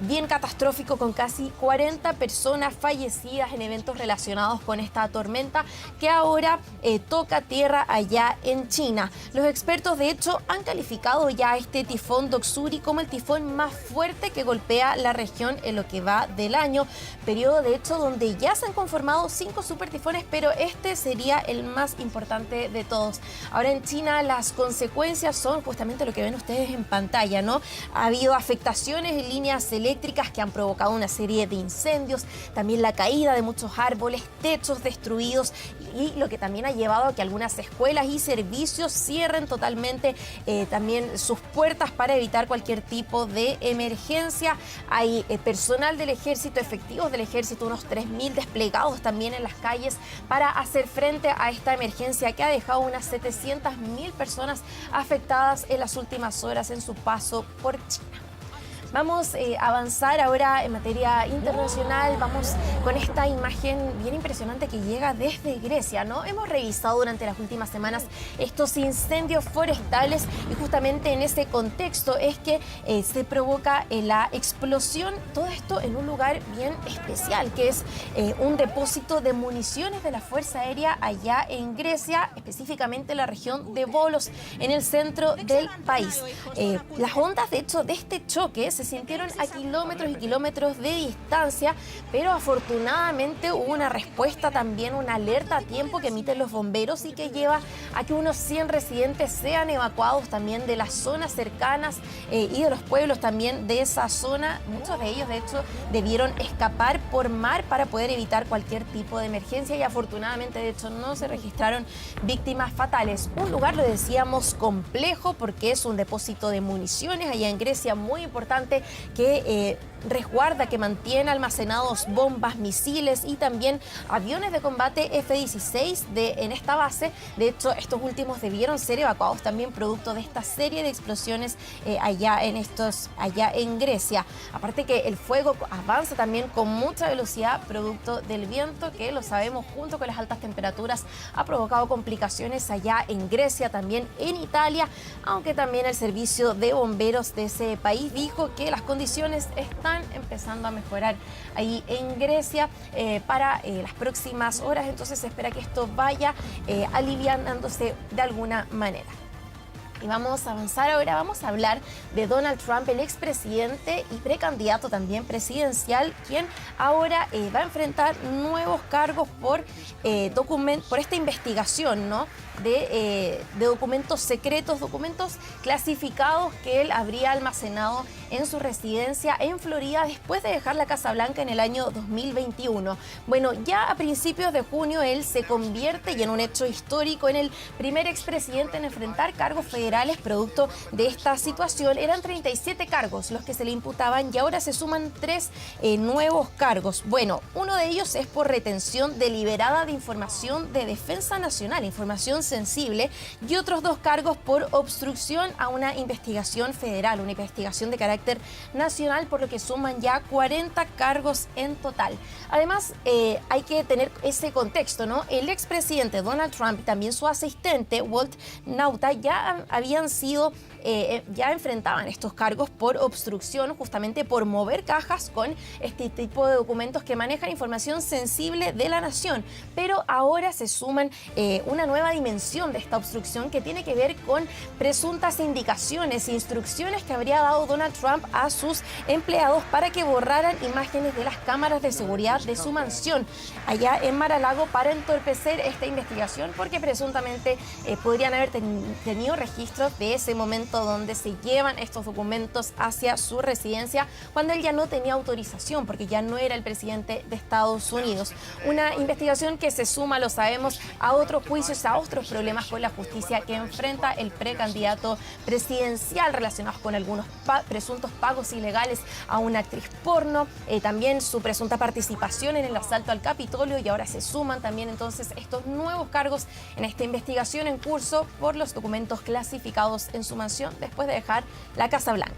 bien catastrófico con casi 40 personas fallecidas en eventos relacionados con esta tormenta que ahora toca tierra allá en China. Los expertos de hecho han calificado ya a este tifón Doksuri como el tifón más fuerte que golpea la región en lo que va del año, periodo de hecho donde ya se han conformado 5 supertifones, pero este sería el más importante de todos. Ahora en China las consecuencias son justamente lo que ven ustedes en pantalla, ¿no? Ha habido afectaciones en líneas eléctricas que han provocado una serie de incendios, también la caída de muchos árboles, techos destruidos, y lo que también ha llevado a que algunas escuelas y servicios cierren totalmente también sus puertas para evitar cualquier tipo de emergencia. Hay personal del ejército, efectivos del ejército, unos 3.000 desplegados también en las calles para hacer frente a esta emergencia que ha dejado unas 700.000 personas afectadas en las últimas horas en su paso por China. Vamos a avanzar ahora en materia internacional. Vamos con esta imagen bien impresionante que llega desde Grecia, ¿no? Hemos revisado durante las últimas semanas estos incendios forestales y justamente en ese contexto es que se provoca la explosión, todo esto en un lugar bien especial, que es un depósito de municiones de la Fuerza Aérea allá en Grecia, específicamente en la región de Volos, en el centro del país. Las ondas, de hecho, de este choque se sintieron a kilómetros y kilómetros de distancia, pero afortunadamente hubo una respuesta también, una alerta a tiempo que emiten los bomberos y que lleva a que unos 100 residentes sean evacuados también de las zonas cercanas y de los pueblos también de esa zona. Muchos de ellos, de hecho, debieron escapar por mar para poder evitar cualquier tipo de emergencia y afortunadamente, de hecho, no se registraron víctimas fatales. Un lugar, lo decíamos, complejo porque es un depósito de municiones allá en Grecia muy importante que resguarda, que mantiene almacenados bombas, misiles y también aviones de combate F-16 en esta base. De hecho, estos últimos debieron ser evacuados también producto de esta serie de explosiones allá en Grecia. Aparte que el fuego avanza también con mucha velocidad producto del viento que, lo sabemos, junto con las altas temperaturas ha provocado complicaciones allá en Grecia, también en Italia, aunque también el servicio de bomberos de ese país dijo que las condiciones están empezando a mejorar ahí en Grecia para las próximas horas. Entonces se espera que esto vaya aliviándose de alguna manera. Y vamos a avanzar ahora, vamos a hablar de Donald Trump, el expresidente y precandidato también presidencial, quien ahora va a enfrentar nuevos cargos por esta investigación, ¿no? De documentos secretos, documentos clasificados que él habría almacenado en su residencia en Florida después de dejar la Casa Blanca en el año 2021. Bueno, ya a principios de junio él se convierte, y en un hecho histórico, en el primer expresidente en enfrentar cargos federales producto de esta situación. Eran 37 cargos los que se le imputaban y ahora se suman 3 nuevos cargos. Bueno, uno de ellos es por retención deliberada de información de defensa nacional, información sensible y otros 2 cargos por obstrucción a una investigación federal, una investigación de carácter nacional, por lo que suman ya 40 cargos en total. Además, hay que tener ese contexto, ¿no? El expresidente Donald Trump y también su asistente Walt Nauta ya habían sido ya enfrentaban estos cargos por obstrucción, justamente por mover cajas con este tipo de documentos que manejan información sensible de la nación. Pero ahora se suman una nueva dimensión de esta obstrucción que tiene que ver con presuntas indicaciones e instrucciones que habría dado Donald Trump a sus empleados para que borraran imágenes de las cámaras de seguridad de su mansión allá en Mar-a-Lago para entorpecer esta investigación, porque presuntamente podrían haber tenido registros de ese momento donde se llevan estos documentos hacia su residencia cuando él ya no tenía autorización, porque ya no era el presidente de Estados Unidos. Una investigación que se suma, lo sabemos, a otros juicios, a otros problemas con la justicia que enfrenta el precandidato presidencial relacionados con algunos presuntos pagos ilegales a una actriz porno, también su presunta participación en el asalto al Capitolio, y ahora se suman también entonces estos nuevos cargos en esta investigación en curso por los documentos clasificados en su mansión después de dejar la Casa Blanca.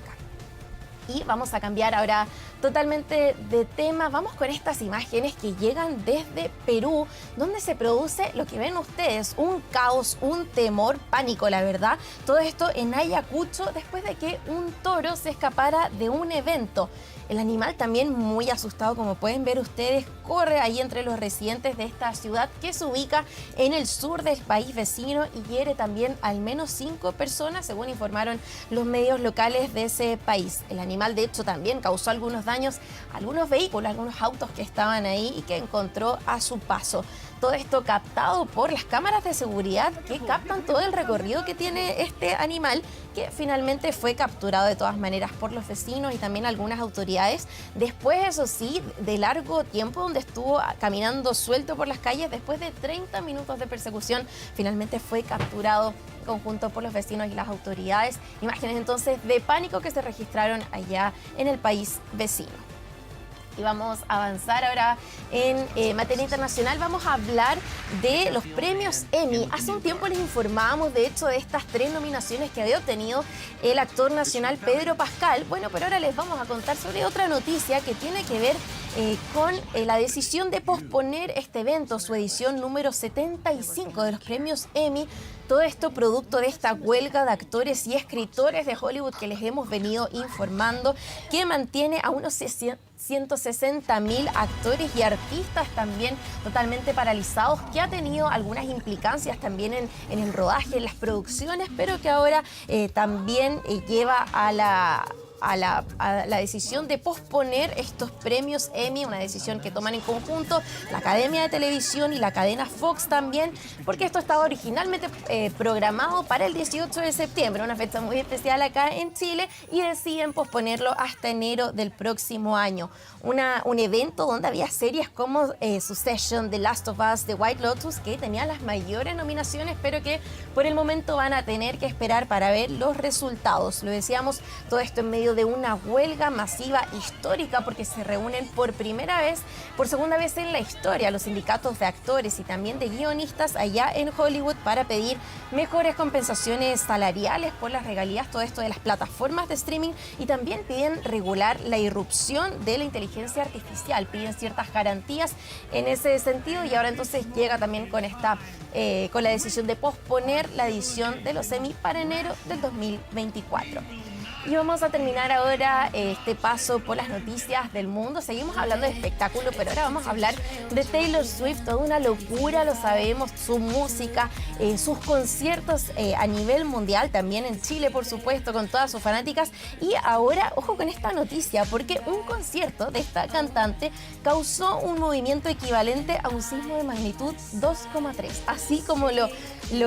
Y vamos a cambiar ahora totalmente de tema. Vamos con estas imágenes que llegan desde Perú, donde se produce lo que ven ustedes, un caos, un temor, pánico, la verdad. Todo esto en Ayacucho después de que un toro se escapara de un evento. El animal, también muy asustado, como pueden ver ustedes, corre ahí entre los residentes de esta ciudad que se ubica en el sur del país vecino y hiere también al menos 5 personas, según informaron los medios locales de ese país. El animal, de hecho, también causó algunos daños a algunos vehículos, algunos autos que estaban ahí y que encontró a su paso. Todo esto captado por las cámaras de seguridad que captan todo el recorrido que tiene este animal, que finalmente fue capturado de todas maneras por los vecinos y también algunas autoridades. Después, eso sí, de largo tiempo donde estuvo caminando suelto por las calles, después de 30 minutos de persecución, finalmente fue capturado en conjunto por los vecinos y las autoridades. Imágenes entonces de pánico que se registraron allá en el país vecino. Y vamos a avanzar ahora en materia internacional. Vamos a hablar de los premios Emmy. Hace un tiempo les informábamos, de hecho, de estas 3 nominaciones que había obtenido el actor nacional Pedro Pascal. Bueno, pero ahora les vamos a contar sobre otra noticia que tiene que ver con la decisión de posponer este evento, su edición número 75 de los premios Emmy. Todo esto producto de esta huelga de actores y escritores de Hollywood que les hemos venido informando, que mantiene a unos 160.000 actores y artistas también totalmente paralizados, que ha tenido algunas implicancias también en el rodaje, en las producciones, pero que ahora también lleva a la decisión de posponer estos premios Emmy, una decisión que toman en conjunto la Academia de Televisión y la cadena Fox también, porque esto estaba originalmente programado para el 18 de septiembre, una fecha muy especial acá en Chile, y deciden posponerlo hasta enero del próximo año. Un evento donde había series como Succession, The Last of Us, The White Lotus, que tenían las mayores nominaciones, pero que por el momento van a tener que esperar para ver los resultados. Lo decíamos, todo esto en medio de una huelga masiva histórica, porque se reúnen por segunda vez en la historia, los sindicatos de actores y también de guionistas allá en Hollywood para pedir mejores compensaciones salariales por las regalías, todo esto de las plataformas de streaming, y también piden regular la irrupción de la inteligencia artificial, piden ciertas garantías en ese sentido, y ahora entonces llega también con la decisión de posponer la edición de los Emmy para enero del 2024. Y vamos a terminar ahora este paso por las noticias del mundo. Seguimos hablando de espectáculo, pero ahora vamos a hablar de Taylor Swift. Toda una locura, lo sabemos, su música, sus conciertos a nivel mundial, también en Chile, por supuesto, con todas sus fanáticas. Y ahora, ojo con esta noticia, porque un concierto de esta cantante causó un movimiento equivalente a un sismo de magnitud 2,3. Así como lo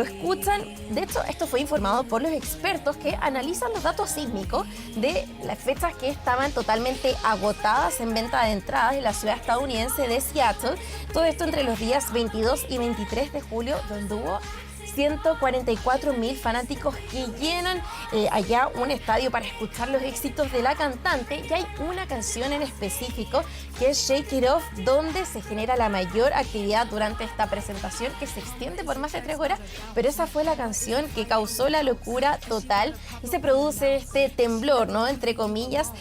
escuchan. De hecho, esto fue informado por los expertos que analizan los datos sísmicos de las fechas que estaban totalmente agotadas en venta de entradas en la ciudad estadounidense de Seattle. Todo esto entre los días 22 y 23 de julio, donde hubo 144.000 fanáticos que llenan allá un estadio para escuchar los éxitos de la cantante. Y hay una canción en específico que es Shake It Off, donde se genera la mayor actividad durante esta presentación, que se extiende por más de 3 horas, pero esa fue la canción que causó la locura total y se produce este temblor, ¿no?, entre comillas,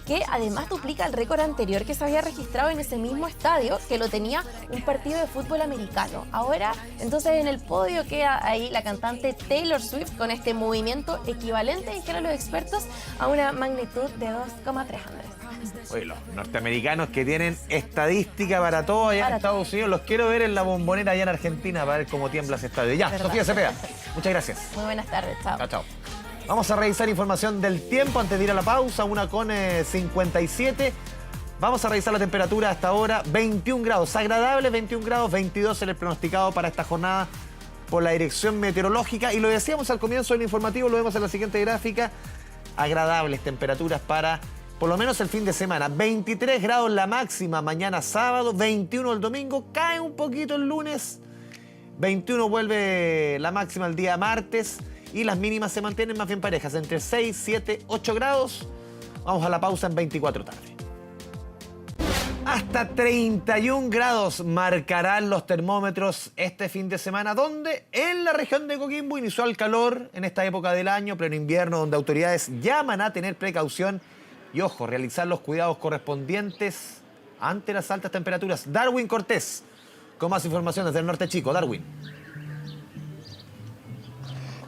que además duplica el récord anterior que se había registrado en ese mismo estadio, que lo tenía un partido de fútbol americano. Ahora, entonces, en el podio queda ahí la cantante Taylor Swift con este movimiento equivalente, dijeron los expertos, a una magnitud de 2,3, Andrés. Oye, los norteamericanos que tienen estadística para todo allá en Estados Unidos, los quiero ver en la Bombonera allá en Argentina para ver cómo tiembla ese estadio. Ya, Sofía Cepeda, muchas gracias. Muy buenas tardes, chao. Chao, chao. Vamos a revisar información del tiempo antes de ir a la pausa, 1:57. Vamos a revisar la temperatura hasta ahora, 21 grados, agradable 21 grados, 22 en el pronosticado para esta jornada por la dirección meteorológica. Y lo decíamos al comienzo del informativo, lo vemos en la siguiente gráfica, agradables temperaturas para por lo menos el fin de semana. 23 grados la máxima mañana sábado, 21 el domingo, cae un poquito el lunes, 21 vuelve la máxima el día martes y las mínimas se mantienen más bien parejas, entre 6, 7, 8 grados. Vamos a la pausa en 24 tarde. Hasta 31 grados marcarán los termómetros este fin de semana, donde en la región de Coquimbo inició el calor en esta época del año, pleno invierno, donde autoridades llaman a tener precaución y, ojo, realizar los cuidados correspondientes ante las altas temperaturas. Darwin Cortés, con más información desde el Norte Chico. Darwin.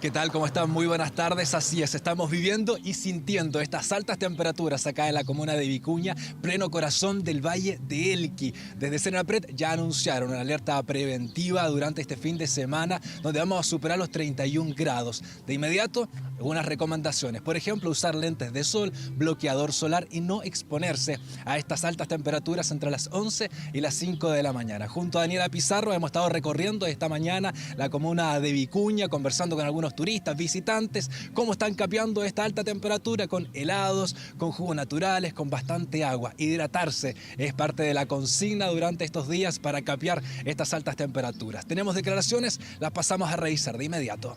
¿Qué tal? ¿Cómo están? Muy buenas tardes. Así es, estamos viviendo y sintiendo estas altas temperaturas acá en la comuna de Vicuña, pleno corazón del Valle de Elqui. Desde Senapred ya anunciaron una alerta preventiva durante este fin de semana, donde vamos a superar los 31 grados. De inmediato, algunas recomendaciones. Por ejemplo, usar lentes de sol, bloqueador solar y no exponerse a estas altas temperaturas entre las 11 y las 5 de la mañana. Junto a Daniela Pizarro hemos estado recorriendo esta mañana la comuna de Vicuña, conversando con algunos turistas, visitantes, cómo están capeando esta alta temperatura con helados, con jugos naturales, con bastante agua. Hidratarse es parte de la consigna durante estos días para capear estas altas temperaturas. Tenemos declaraciones, las pasamos a revisar de inmediato.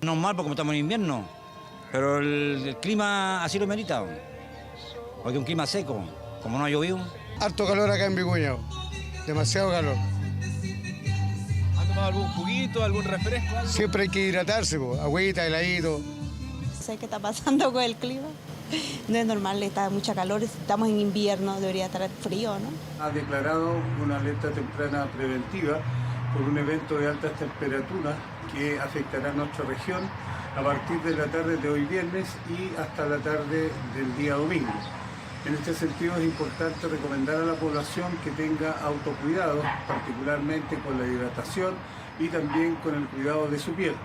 Normal, porque como estamos en invierno, pero el clima así lo merita, porque es un clima seco, como no ha llovido. Harto calor acá en Vicuña, demasiado calor. ¿Han tomado algún juguito, algún refresco? ¿Algo? Siempre hay que hidratarse, agüita, heladito. Sé qué está pasando con el clima. No es normal, está mucha calor, estamos en invierno, debería estar frío, ¿no? Ha declarado una alerta temprana preventiva por un evento de altas temperaturas que afectará a nuestra región a partir de la tarde de hoy viernes y hasta la tarde del día domingo. En este sentido es importante recomendar a la población que tenga autocuidado, particularmente con la hidratación y también con el cuidado de su piel.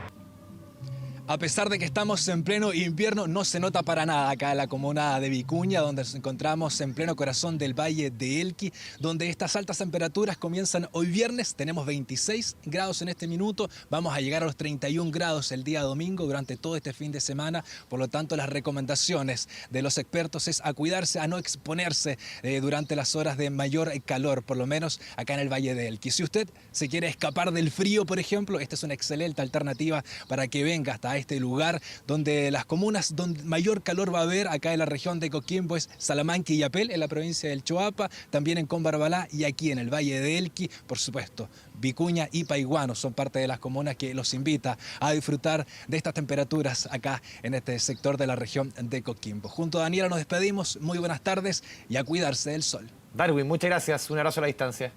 A pesar de que estamos en pleno invierno, no se nota para nada acá en la comuna de Vicuña, donde nos encontramos en pleno corazón del Valle de Elqui, donde estas altas temperaturas comienzan hoy viernes. Tenemos 26 grados en este minuto, vamos a llegar a los 31 grados el día domingo durante todo este fin de semana. Por lo tanto, las recomendaciones de los expertos es a cuidarse, a no exponerse durante las horas de mayor calor, por lo menos acá en el Valle de Elqui. Si usted se quiere escapar del frío, por ejemplo, esta es una excelente alternativa para que venga hasta este lugar donde las comunas donde mayor calor va a haber acá en la región de Coquimbo es Salamanca y Yapel, en la provincia del Choapa, también en Combarbalá y aquí en el Valle de Elqui, por supuesto. Vicuña y Paiguano son parte de las comunas que los invita a disfrutar de estas temperaturas acá en este sector de la región de Coquimbo. Junto a Daniela nos despedimos, muy buenas tardes y a cuidarse del sol. Darwin, muchas gracias, un abrazo a la distancia.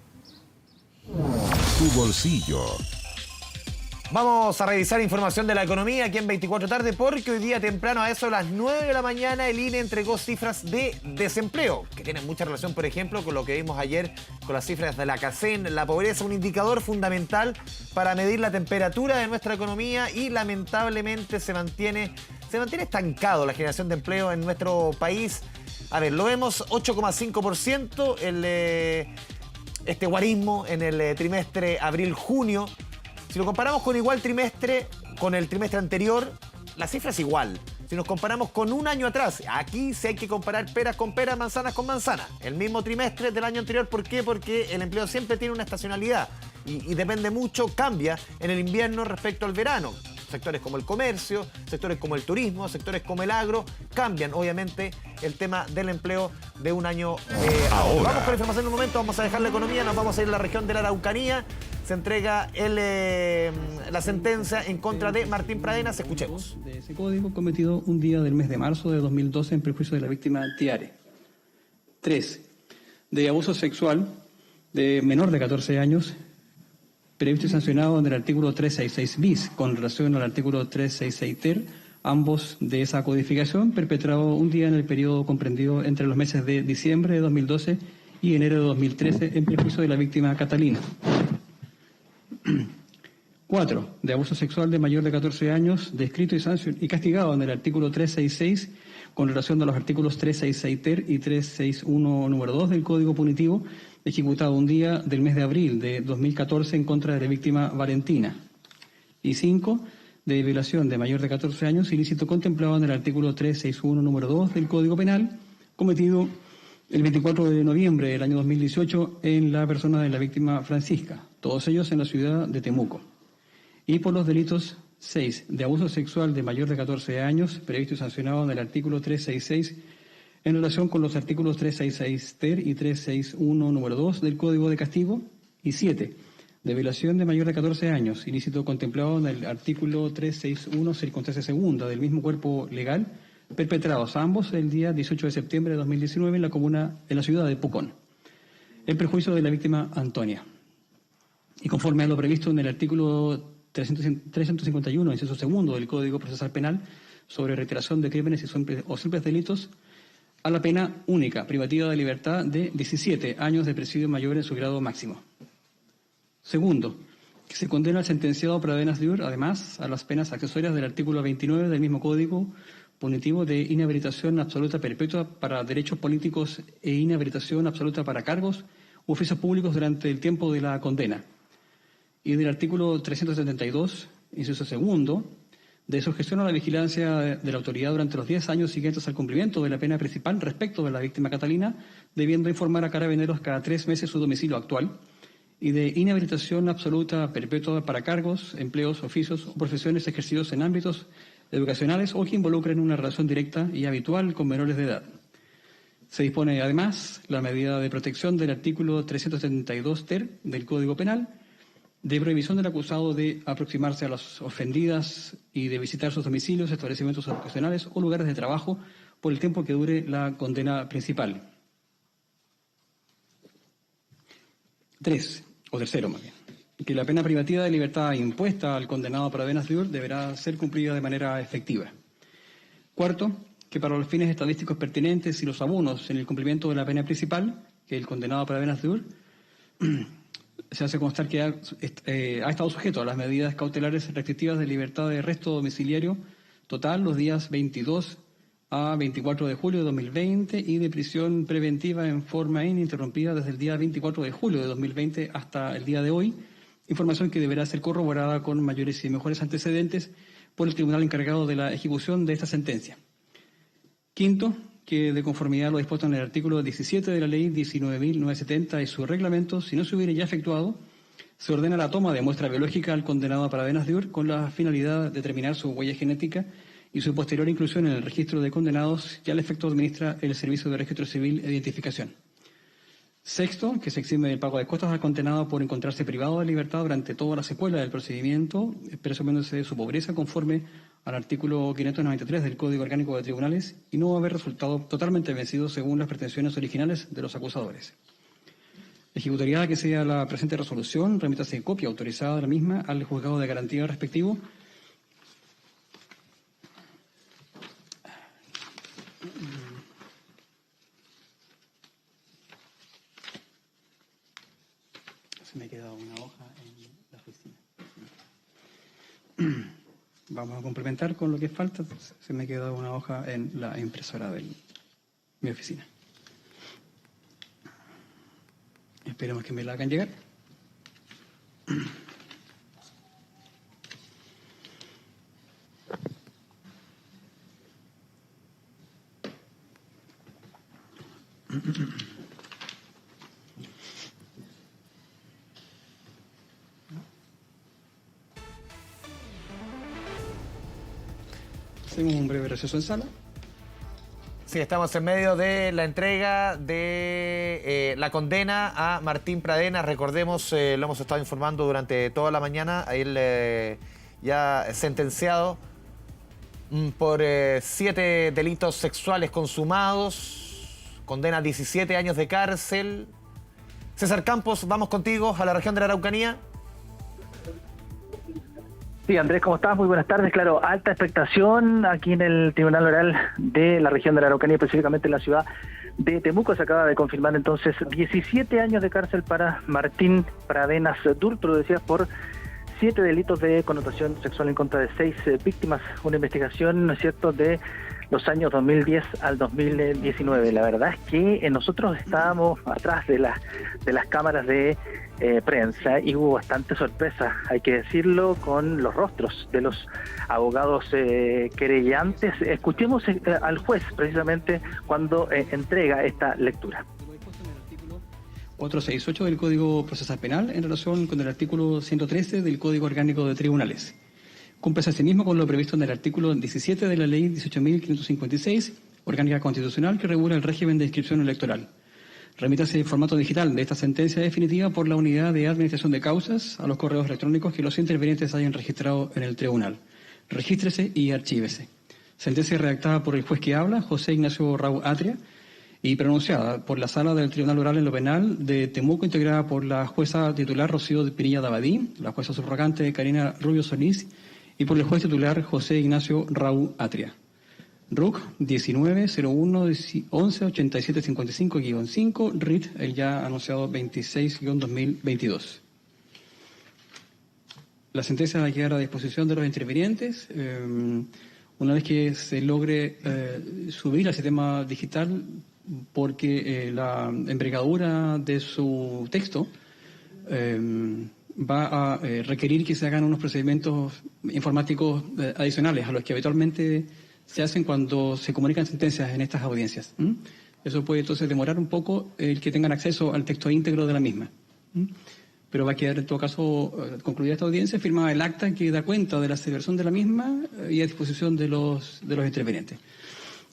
Tu bolsillo. Vamos a revisar información de la economía aquí en 24 tarde, porque hoy día temprano a eso de las 9 de la mañana el INE entregó cifras de desempleo, que tienen mucha relación, por ejemplo, con lo que vimos ayer con las cifras de la CACEN, la pobreza, un indicador fundamental para medir la temperatura de nuestra economía y lamentablemente se mantiene estancado la generación de empleo en nuestro país. A ver, lo vemos 8,5% este guarismo en el trimestre abril-junio. Si lo comparamos con igual trimestre, con el trimestre anterior, la cifra es igual. Si nos comparamos con un año atrás, aquí sí hay que comparar peras con peras, manzanas con manzanas. El mismo trimestre del año anterior, ¿por qué? Porque el empleo siempre tiene una estacionalidad. y depende mucho, cambia en el invierno respecto al verano. Sectores como el comercio, sectores como el turismo, sectores como el agro, cambian obviamente el tema del empleo de un año a otro. Vamos con la información en un momento, vamos a dejar la economía, nos vamos a ir a la región de la Araucanía. Se entrega la sentencia en contra de Martín Pradenas. Escuchemos. De ese código cometido un día del mes de marzo de 2012 en perjuicio de la víctima Tiare. 3. De abuso sexual de menor de 14 años, previsto y sancionado en el artículo 366 bis, con relación al artículo 366 ter, ambos de esa codificación, perpetrado un día en el periodo comprendido entre los meses de diciembre de 2012 y enero de 2013 en perjuicio de la víctima Catalina. 4. De abuso sexual de mayor de 14 años, descrito y castigado en el artículo 366 con relación a los artículos 366 ter y 361 número 2 del Código Punitivo, ejecutado un día del mes de abril de 2014 en contra de la víctima Valentina. Y 5. De violación de mayor de 14 años, ilícito contemplado en el artículo 361 número 2 del Código Penal, cometido el 24 de noviembre del año 2018 en la persona de la víctima Francisca, todos ellos en la ciudad de Temuco. Y por los delitos 6. De abuso sexual de mayor de 14 años, previsto y sancionado en el artículo 366 en relación con los artículos 366 ter y 361 número 2 del Código de Castigo. Y 7. De violación de mayor de 14 años, ilícito contemplado en el artículo 361 circunstancia segunda del mismo cuerpo legal, perpetrados ambos el día 18 de septiembre de 2019 en la ciudad de Pucón, en perjuicio de la víctima Antonia. Y conforme a lo previsto en el artículo 351, inciso segundo del Código Procesal Penal, sobre reiteración de crímenes o simples delitos, a la pena única, privativa de libertad de 17 años de presidio mayor en su grado máximo. Segundo, que se condena al sentenciado Pradenas Diur, además, a las penas accesorias del artículo 29 del mismo Código Punitivo de inhabilitación absoluta perpetua para derechos políticos e inhabilitación absoluta para cargos u oficios públicos durante el tiempo de la condena. Y del artículo 372, inciso segundo, de sujeción a la vigilancia de la autoridad durante los 10 años siguientes al cumplimiento de la pena principal respecto de la víctima Catalina, debiendo informar a Carabineros cada 3 meses su domicilio actual, y de inhabilitación absoluta perpetua para cargos, empleos, oficios o profesiones ejercidos en ámbitos educacionales o que involucren una relación directa y habitual con menores de edad. Se dispone, además, la medida de protección del artículo 372 ter del Código Penal, de prohibición del acusado de aproximarse a las ofendidas y de visitar sus domicilios, establecimientos educacionales o lugares de trabajo por el tiempo que dure la condena principal. 3, o tercero más bien, que la pena privativa de libertad impuesta al condenado Pradenas Diur deberá ser cumplida de manera efectiva. Cuarto, que para los fines estadísticos pertinentes y los abonos en el cumplimiento de la pena principal, que el condenado Pradenas Diur se hace constar que ha estado sujeto a las medidas cautelares restrictivas de libertad de arresto domiciliario total los días 22 a 24 de julio de 2020 y de prisión preventiva en forma ininterrumpida desde el día 24 de julio de 2020 hasta el día de hoy, información que deberá ser corroborada con mayores y mejores antecedentes por el tribunal encargado de la ejecución de esta sentencia. Quinto, que de conformidad a lo dispuesto en el artículo 17 de la Ley 19.970 y su reglamento, si no se hubiera ya efectuado, se ordena la toma de muestra biológica al condenado Pradenas Diur con la finalidad de determinar su huella genética y su posterior inclusión en el registro de condenados que al efecto administra el Servicio de Registro Civil e Identificación. Sexto, que se exime del pago de costas al condenado por encontrarse privado de libertad durante toda la secuela del procedimiento, presumiéndose de su pobreza conforme al artículo 593 del Código Orgánico de Tribunales y no haber resultado totalmente vencido según las pretensiones originales de los acusadores. Ejecutoria que sea la presente resolución, remítase copia autorizada de la misma al juzgado de garantía respectivo. Se me queda una hoja en la oficina. Vamos a complementar con lo que falta. Se me queda una hoja en la impresora de mi oficina. Esperemos que me la hagan llegar. Hacemos un breve receso en sala. Sí, estamos en medio de la entrega de la condena a Martín Pradenas. Recordemos, lo hemos estado informando durante toda la mañana, él ya sentenciado por 7 delitos sexuales consumados, condena a 17 años de cárcel. César Campos, vamos contigo a la región de la Araucanía. Sí, Andrés, ¿cómo estás? Muy buenas tardes. Claro, alta expectación aquí en el Tribunal Oral de la región de la Araucanía, específicamente en la ciudad de Temuco. Se acaba de confirmar entonces 17 años de cárcel para Martín Pradenas Durto, lo decías, por 7 delitos de connotación sexual en contra de 6 víctimas. Una investigación, ¿no es cierto?, de los años 2010 al 2019. La verdad es que nosotros estábamos atrás de las cámaras de prensa y hubo bastante sorpresa, hay que decirlo, con los rostros de los abogados querellantes. Escuchemos al juez precisamente cuando entrega esta lectura. 468 del Código Procesal Penal en relación con el artículo 113 del Código Orgánico de Tribunales. Cúmplese asimismo con lo previsto en el artículo 17 de la Ley 18.556, Orgánica Constitucional, que regula el régimen de inscripción electoral. Remítase en formato digital de esta sentencia definitiva por la Unidad de Administración de Causas a los correos electrónicos que los intervenientes hayan registrado en el tribunal. Regístrese y archívese. Sentencia redactada por el juez que habla, José Ignacio Raúl Atria, y pronunciada por la Sala del Tribunal Oral en lo Penal de Temuco, integrada por la jueza titular Rocío Pinilla Dabadí, la jueza subrogante Karina Rubio Solís y por el juez titular José Ignacio Raúl Atria. RUC 19-01-11-8755-5, RIT, el ya anunciado 26-2022. La sentencia va a quedar a disposición de los intervinientes. Una vez que se logre subir al sistema digital, porque la envergadura de su texto va a requerir que se hagan unos procedimientos informáticos adicionales a los que habitualmente se hacen cuando se comunican sentencias en estas audiencias. Eso puede entonces demorar un poco el que tengan acceso al texto íntegro de la misma. Pero va a quedar en todo caso, concluida esta audiencia, firmada el acta que da cuenta de la celebración de la misma y a disposición de los intervenientes.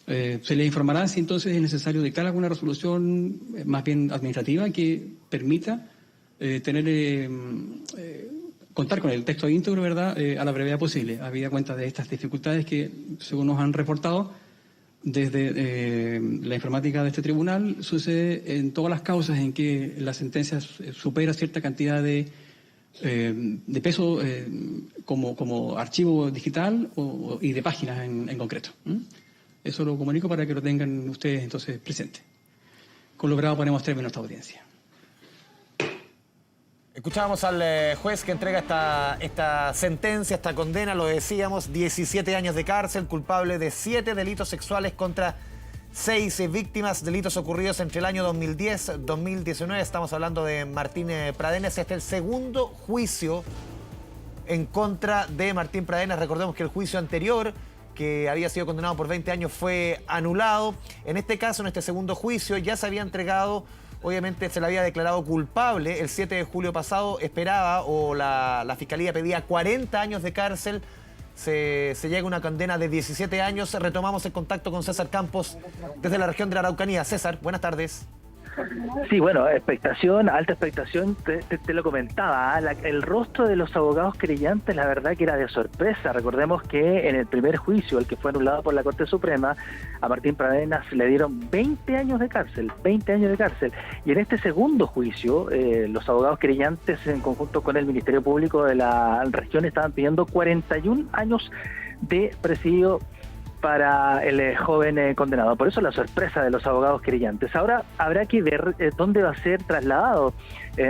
Se les informará si entonces es necesario dictar alguna resolución más bien administrativa que permita contar con el texto íntegro, ¿verdad?, a la brevedad posible, habida cuenta de estas dificultades que, según nos han reportado desde la informática de este tribunal, sucede en todas las causas en que la sentencia supera cierta cantidad de peso como archivo digital y de páginas en concreto. Eso lo comunico para que lo tengan ustedes entonces presente. Con lo grado ponemos término a esta audiencia. Escuchábamos al juez que entrega esta sentencia, esta condena, lo decíamos, 17 años de cárcel, culpable de 7 delitos sexuales contra 6 víctimas, delitos ocurridos entre el año 2010-2019. Estamos hablando de Martín Pradenas. Este es el segundo juicio en contra de Martín Pradenas. Recordemos que el juicio anterior, que había sido condenado por 20 años, fue anulado. En este caso, en este segundo juicio, ya se había entregado. Obviamente se le había declarado culpable el 7 de julio pasado, esperaba, o la Fiscalía pedía 40 años de cárcel, se llega a una condena de 17 años. Retomamos el contacto con César Campos desde la región de la Araucanía. César, buenas tardes. Sí, bueno, expectación, alta expectación, te lo comentaba, el rostro de los abogados querellantes, la verdad que era de sorpresa. Recordemos que en el primer juicio, el que fue anulado por la Corte Suprema, a Martín Pradenas le dieron 20 años de cárcel, y en este segundo juicio, los abogados querellantes en conjunto con el Ministerio Público de la región estaban pidiendo 41 años de presidio para el joven condenado. Por eso la sorpresa de los abogados querellantes. Ahora habrá que ver dónde va a ser trasladado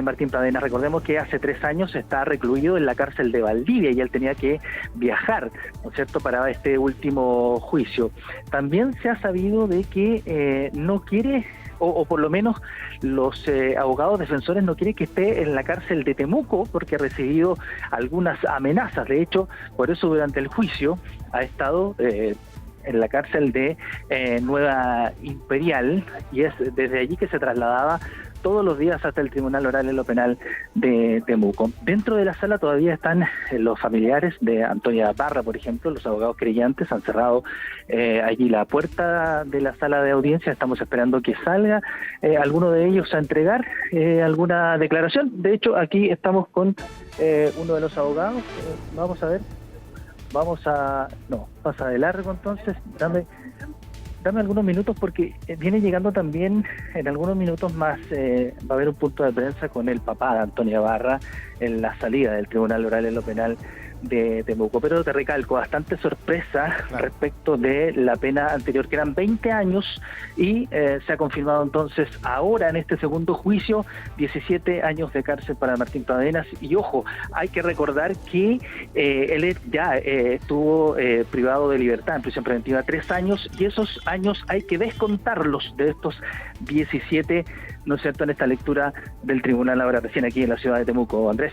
Martín Pradenas. Recordemos que hace 3 años está recluido en la cárcel de Valdivia y él tenía que viajar, ¿no es cierto?, para este último juicio. También se ha sabido de que no quiere, o por lo menos los abogados defensores no quieren que esté en la cárcel de Temuco porque ha recibido algunas amenazas. De hecho, por eso durante el juicio ha estado en la cárcel de Nueva Imperial, y es desde allí que se trasladaba todos los días hasta el Tribunal Oral en lo Penal de Temuco. Dentro de la sala todavía están los familiares de Antonia Parra, por ejemplo, los abogados creyentes han cerrado allí la puerta de la sala de audiencia. Estamos esperando que salga alguno de ellos a entregar alguna declaración. De hecho, aquí estamos con uno de los abogados. Vamos a ver. No, pasa de largo entonces. Dame algunos minutos porque viene llegando también en algunos minutos más, va a haber un punto de prensa con el papá de Antonia Parra en la salida del Tribunal Oral en lo Penal de Temuco. Pero te recalco, bastante sorpresa respecto de la pena anterior, que eran 20 años, y se ha confirmado entonces ahora en este segundo juicio 17 años de cárcel para Martín Pradenas. Y ojo, hay que recordar que él ya estuvo privado de libertad en prisión preventiva 3 años, y esos años hay que descontarlos de estos 17, ¿no es cierto?, en esta lectura del tribunal ahora recién aquí en la ciudad de Temuco. Andrés.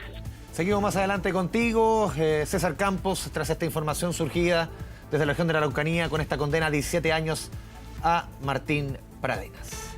Seguimos más adelante contigo, César Campos, tras esta información surgida desde la región de la Araucanía con esta condena a 17 años a Martín Pradenas.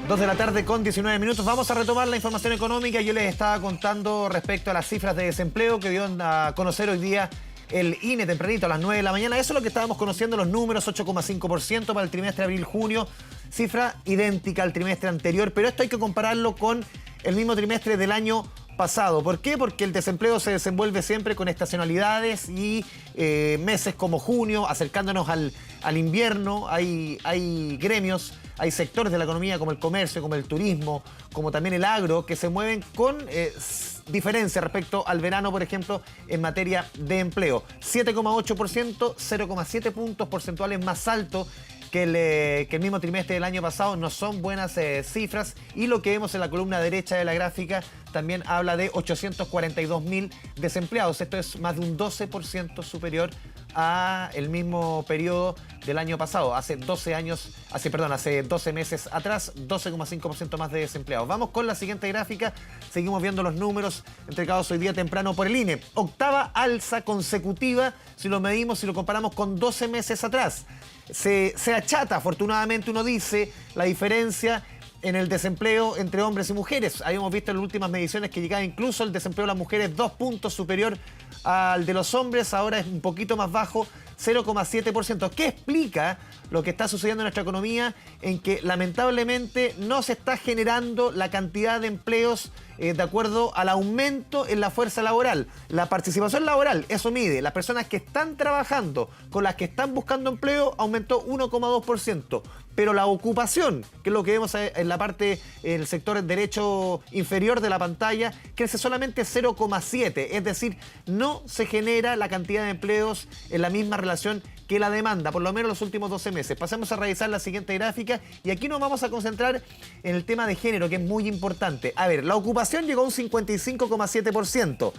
2 de la tarde con 19 minutos. Vamos a retomar la información económica. Yo les estaba contando respecto a las cifras de desempleo que dio a conocer hoy día el INE tempranito a las 9 de la mañana. Eso es lo que estábamos conociendo, los números, 8,5% para el trimestre abril-junio, cifra idéntica al trimestre anterior, pero esto hay que compararlo con el mismo trimestre del año pasado. ¿Por qué? Porque el desempleo se desenvuelve siempre con estacionalidades y meses como junio, acercándonos al invierno. Hay gremios, hay sectores de la economía como el comercio, como el turismo, como también el agro, que se mueven con diferencia respecto al verano, por ejemplo, en materia de empleo. 7,8%, 0,7 puntos porcentuales más alto que el mismo trimestre del año pasado. No son buenas cifras, y lo que vemos en la columna derecha de la gráfica también habla de 842.000 desempleados. Esto es más de un 12% superior a el mismo periodo del año pasado, hace 12 meses atrás, 12,5% más de desempleados. Vamos con la siguiente gráfica. Seguimos viendo los números entregados hoy día temprano por el INE. Octava alza consecutiva si lo medimos, si lo comparamos con 12 meses atrás. Se achata, afortunadamente uno dice, la diferencia en el desempleo entre hombres y mujeres. Habíamos visto en las últimas mediciones que llegaba incluso el desempleo de las mujeres 2 puntos superior al de los hombres. Ahora es un poquito más bajo, 0,7%. ¿Qué explica lo que está sucediendo en nuestra economía? En que lamentablemente no se está generando la cantidad de empleos de acuerdo al aumento en la fuerza laboral. La participación laboral, eso mide. Las personas que están trabajando con las que están buscando empleo aumentó 1,2%. Pero la ocupación, que es lo que vemos en la parte, en el sector derecho inferior de la pantalla, crece solamente 0,7%. Es decir, no se genera la cantidad de empleos en la misma relación que la demanda, por lo menos los últimos 12 meses. Pasemos a revisar la siguiente gráfica y aquí nos vamos a concentrar en el tema de género, que es muy importante. A ver, la ocupación llegó a un 55,7%.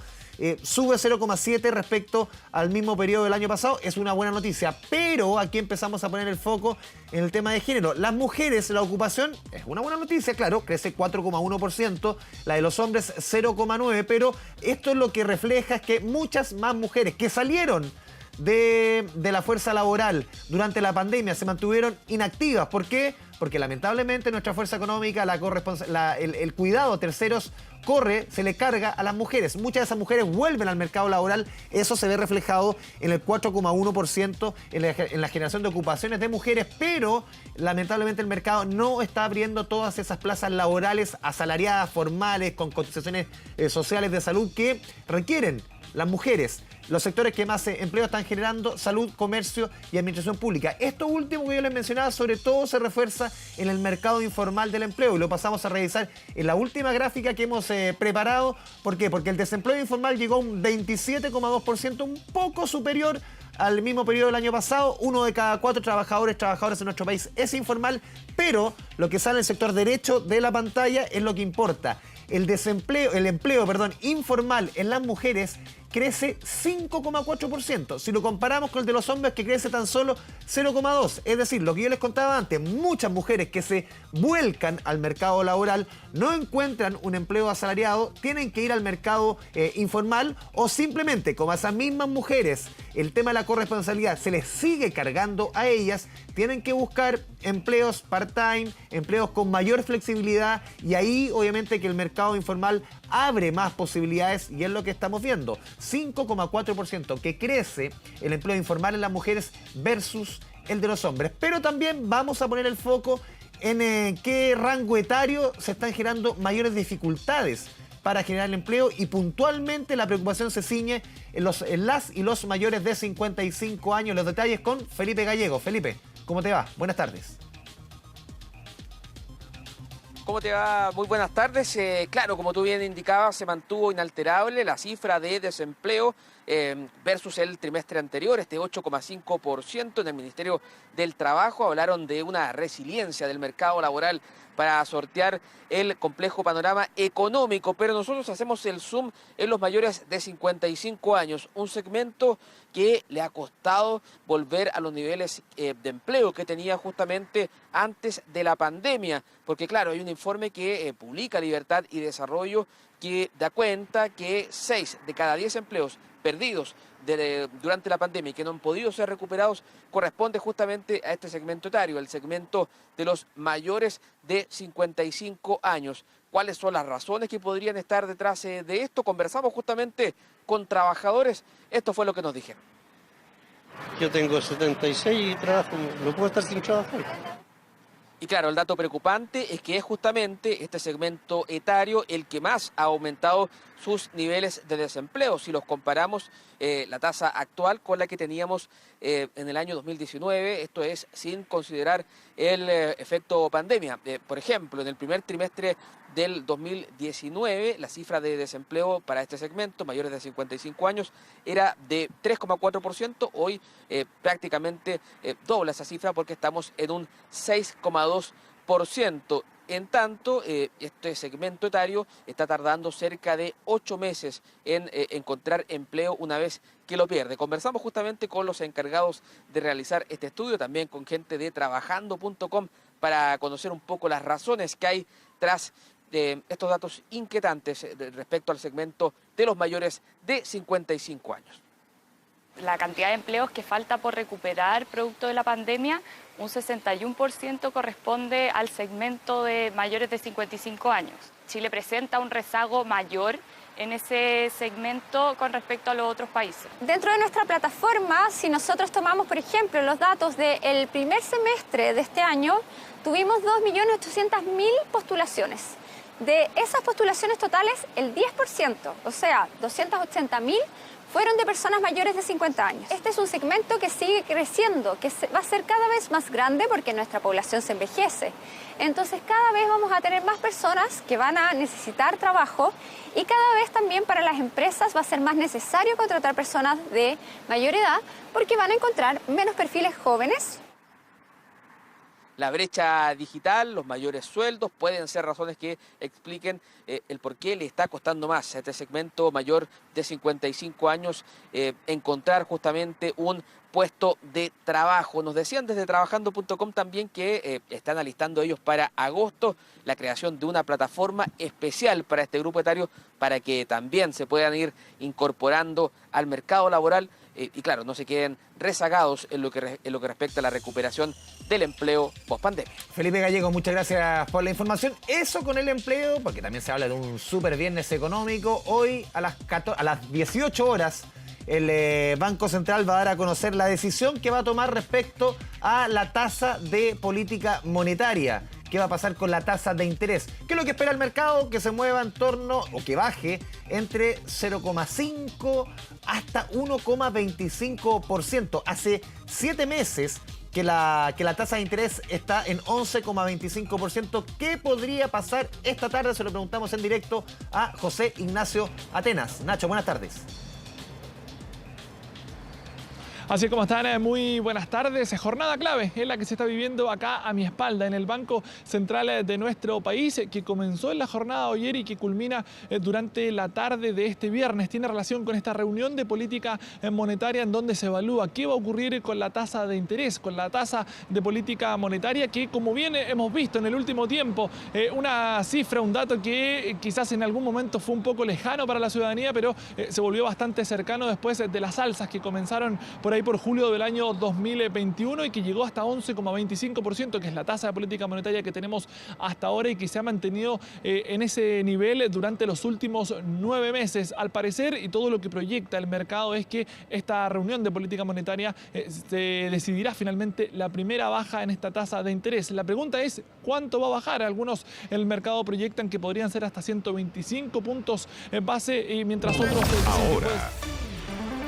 Sube 0,7 respecto al mismo periodo del año pasado. Es una buena noticia, pero aquí empezamos a poner el foco en el tema de género. Las mujeres, la ocupación es una buena noticia, claro, crece 4,1%, la de los hombres 0,9%, pero esto es lo que refleja es que muchas más mujeres que salieron de la fuerza laboral durante la pandemia se mantuvieron inactivas. ¿Por qué? Porque lamentablemente nuestra fuerza económica, el cuidado a terceros se le carga a las mujeres. Muchas de esas mujeres vuelven al mercado laboral. Eso se ve reflejado en el 4,1% en la generación de ocupaciones de mujeres, pero lamentablemente el mercado no está abriendo todas esas plazas laborales asalariadas, formales, con cotizaciones sociales de salud que requieren las mujeres. Los sectores que más empleo están generando: salud, comercio y administración pública. Esto último que yo les mencionaba, sobre todo se refuerza en el mercado informal del empleo, y lo pasamos a revisar en la última gráfica que hemos preparado. ¿Por qué? Porque el desempleo informal llegó a un 27,2%, un poco superior al mismo periodo del año pasado. 1 de cada 4 trabajadoras en nuestro país es informal, pero lo que sale en el sector derecho de la pantalla es lo que importa. El empleo informal en las mujeres crece 5,4%. Si lo comparamos con el de los hombres, que crece tan solo 0,2%. Es decir, lo que yo les contaba antes, muchas mujeres que se vuelcan al mercado laboral no encuentran un empleo asalariado, tienen que ir al mercado informal, o simplemente, como a esas mismas mujeres el tema de la corresponsabilidad se les sigue cargando a ellas, tienen que buscar empleos part-time, empleos con mayor flexibilidad, y ahí obviamente que el mercado informal abre más posibilidades, y es lo que estamos viendo. 5,4% que crece el empleo informal en las mujeres versus el de los hombres. Pero también vamos a poner el foco en qué rango etario se están generando mayores dificultades para generar el empleo, y puntualmente la preocupación se ciñe en las y los mayores de 55 años. Los detalles con Felipe Gallego. Felipe, ¿cómo te va? Buenas tardes. ¿Cómo te va? Muy buenas tardes. Claro, como tú bien indicabas, se mantuvo inalterable la cifra de desempleo versus el trimestre anterior, este 8,5% en el Ministerio del Trabajo. Hablaron de una resiliencia del mercado laboral para sortear el complejo panorama económico, pero nosotros hacemos el zoom en los mayores de 55 años, un segmento que le ha costado volver a los niveles de empleo que tenía justamente antes de la pandemia, porque claro, hay un informe que publica Libertad y Desarrollo que da cuenta que 6 de cada 10 empleos perdidos durante la pandemia y que no han podido ser recuperados corresponde justamente a este segmento etario, el segmento de los mayores de 55 años. ¿Cuáles son las razones que podrían estar detrás de esto? Conversamos justamente con trabajadores. Esto fue lo que nos dijeron. Yo tengo 76 y trabajo, no puedo estar sin trabajar. Y claro, el dato preocupante es que es justamente este segmento etario el que más ha aumentado sus niveles de desempleo. Si los comparamos la tasa actual con la que teníamos en el año 2019, esto es sin considerar el efecto pandemia. Por ejemplo, en el primer trimestre del 2019, la cifra de desempleo para este segmento, mayores de 55 años, era de 3,4%. Hoy prácticamente dobla esa cifra porque estamos en un 6,2%. En tanto, este segmento etario está tardando cerca de 8 meses en encontrar empleo una vez que lo pierde. Conversamos justamente con los encargados de realizar este estudio, también con gente de trabajando.com, para conocer un poco las razones que hay tras estos datos inquietantes respecto al segmento de los mayores de 55 años. La cantidad de empleos que falta por recuperar producto de la pandemia, un 61% corresponde al segmento de mayores de 55 años. Chile presenta un rezago mayor en ese segmento con respecto a los otros países. Dentro de nuestra plataforma, si nosotros tomamos, por ejemplo, los datos del primer semestre de este año, tuvimos 2.800.000 postulaciones. De esas postulaciones totales, el 10%, o sea, 280.000, fueron de personas mayores de 50 años. Este es un segmento que sigue creciendo, que va a ser cada vez más grande porque nuestra población se envejece. Entonces cada vez vamos a tener más personas que van a necesitar trabajo, y cada vez también para las empresas va a ser más necesario contratar personas de mayor edad porque van a encontrar menos perfiles jóvenes. La brecha digital, los mayores sueldos pueden ser razones que expliquen el por qué le está costando más a este segmento mayor de 55 años encontrar justamente un puesto de trabajo. Nos decían desde trabajando.com también que están alistando ellos para agosto la creación de una plataforma especial para este grupo etario, para que también se puedan ir incorporando al mercado laboral y claro, no se queden rezagados en lo que respecta a la recuperación del empleo post-pandemia. Felipe Gallego, muchas gracias por la información. Eso con el empleo, porque también se habla de un súper viernes económico. Hoy a las 18 horas el Banco Central va a dar a conocer la decisión que va a tomar respecto a la tasa de política monetaria. ¿Qué va a pasar con la tasa de interés? ¿Qué es lo que espera el mercado? Que se mueva en torno, o que baje, entre 0,5 hasta 1,25%. Hace 7 meses que la tasa de interés está en 11,25%. ¿Qué podría pasar esta tarde? Se lo preguntamos en directo a José Ignacio Atenas. Nacho, buenas tardes. Así como están, muy buenas tardes. Jornada clave es la que se está viviendo acá a mi espalda, en el Banco Central de nuestro país, que comenzó en la jornada de ayer y que culmina durante la tarde de este viernes. Tiene relación con esta reunión de política monetaria en donde se evalúa qué va a ocurrir con la tasa de interés, con la tasa de política monetaria, que como bien hemos visto en el último tiempo, una cifra, un dato que quizás en algún momento fue un poco lejano para la ciudadanía, pero se volvió bastante cercano después de las alzas que comenzaron por ahí por julio del año 2021 y que llegó hasta 11,25%, que es la tasa de política monetaria que tenemos hasta ahora y que se ha mantenido en ese nivel durante los últimos 9 meses. Al parecer, y todo lo que proyecta el mercado es que esta reunión de política monetaria se decidirá finalmente la primera baja en esta tasa de interés. La pregunta es, ¿cuánto va a bajar? Algunos en el mercado proyectan que podrían ser hasta 125 puntos base, y mientras otros... Ahora...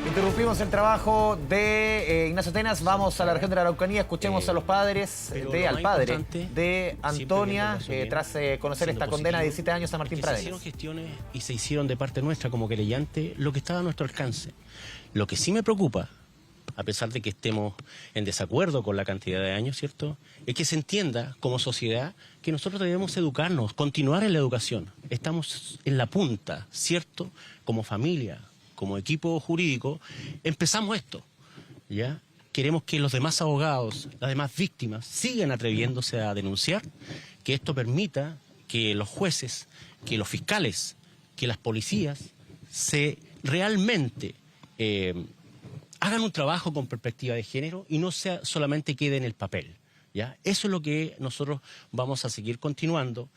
Interrumpimos el trabajo de Ignacio Tenas, vamos a la región de la Araucanía, escuchemos a los padres, al padre de Antonia, tras conocer esta condena de 17 años a Martín Pradenas. Se hicieron gestiones y se hicieron de parte nuestra como querellante lo que estaba a nuestro alcance. Lo que sí me preocupa, a pesar de que estemos en desacuerdo con la cantidad de años, ¿cierto?, es que se entienda como sociedad que nosotros debemos educarnos, continuar en la educación. Estamos en la punta, ¿cierto?, como familia, como equipo jurídico, empezamos esto, ¿ya? Queremos que los demás abogados, las demás víctimas, sigan atreviéndose a denunciar, que esto permita que los jueces, que los fiscales, que las policías se realmente hagan un trabajo con perspectiva de género y no sea solamente quede en el papel. ¿Ya? Eso es lo que nosotros vamos a seguir continuando,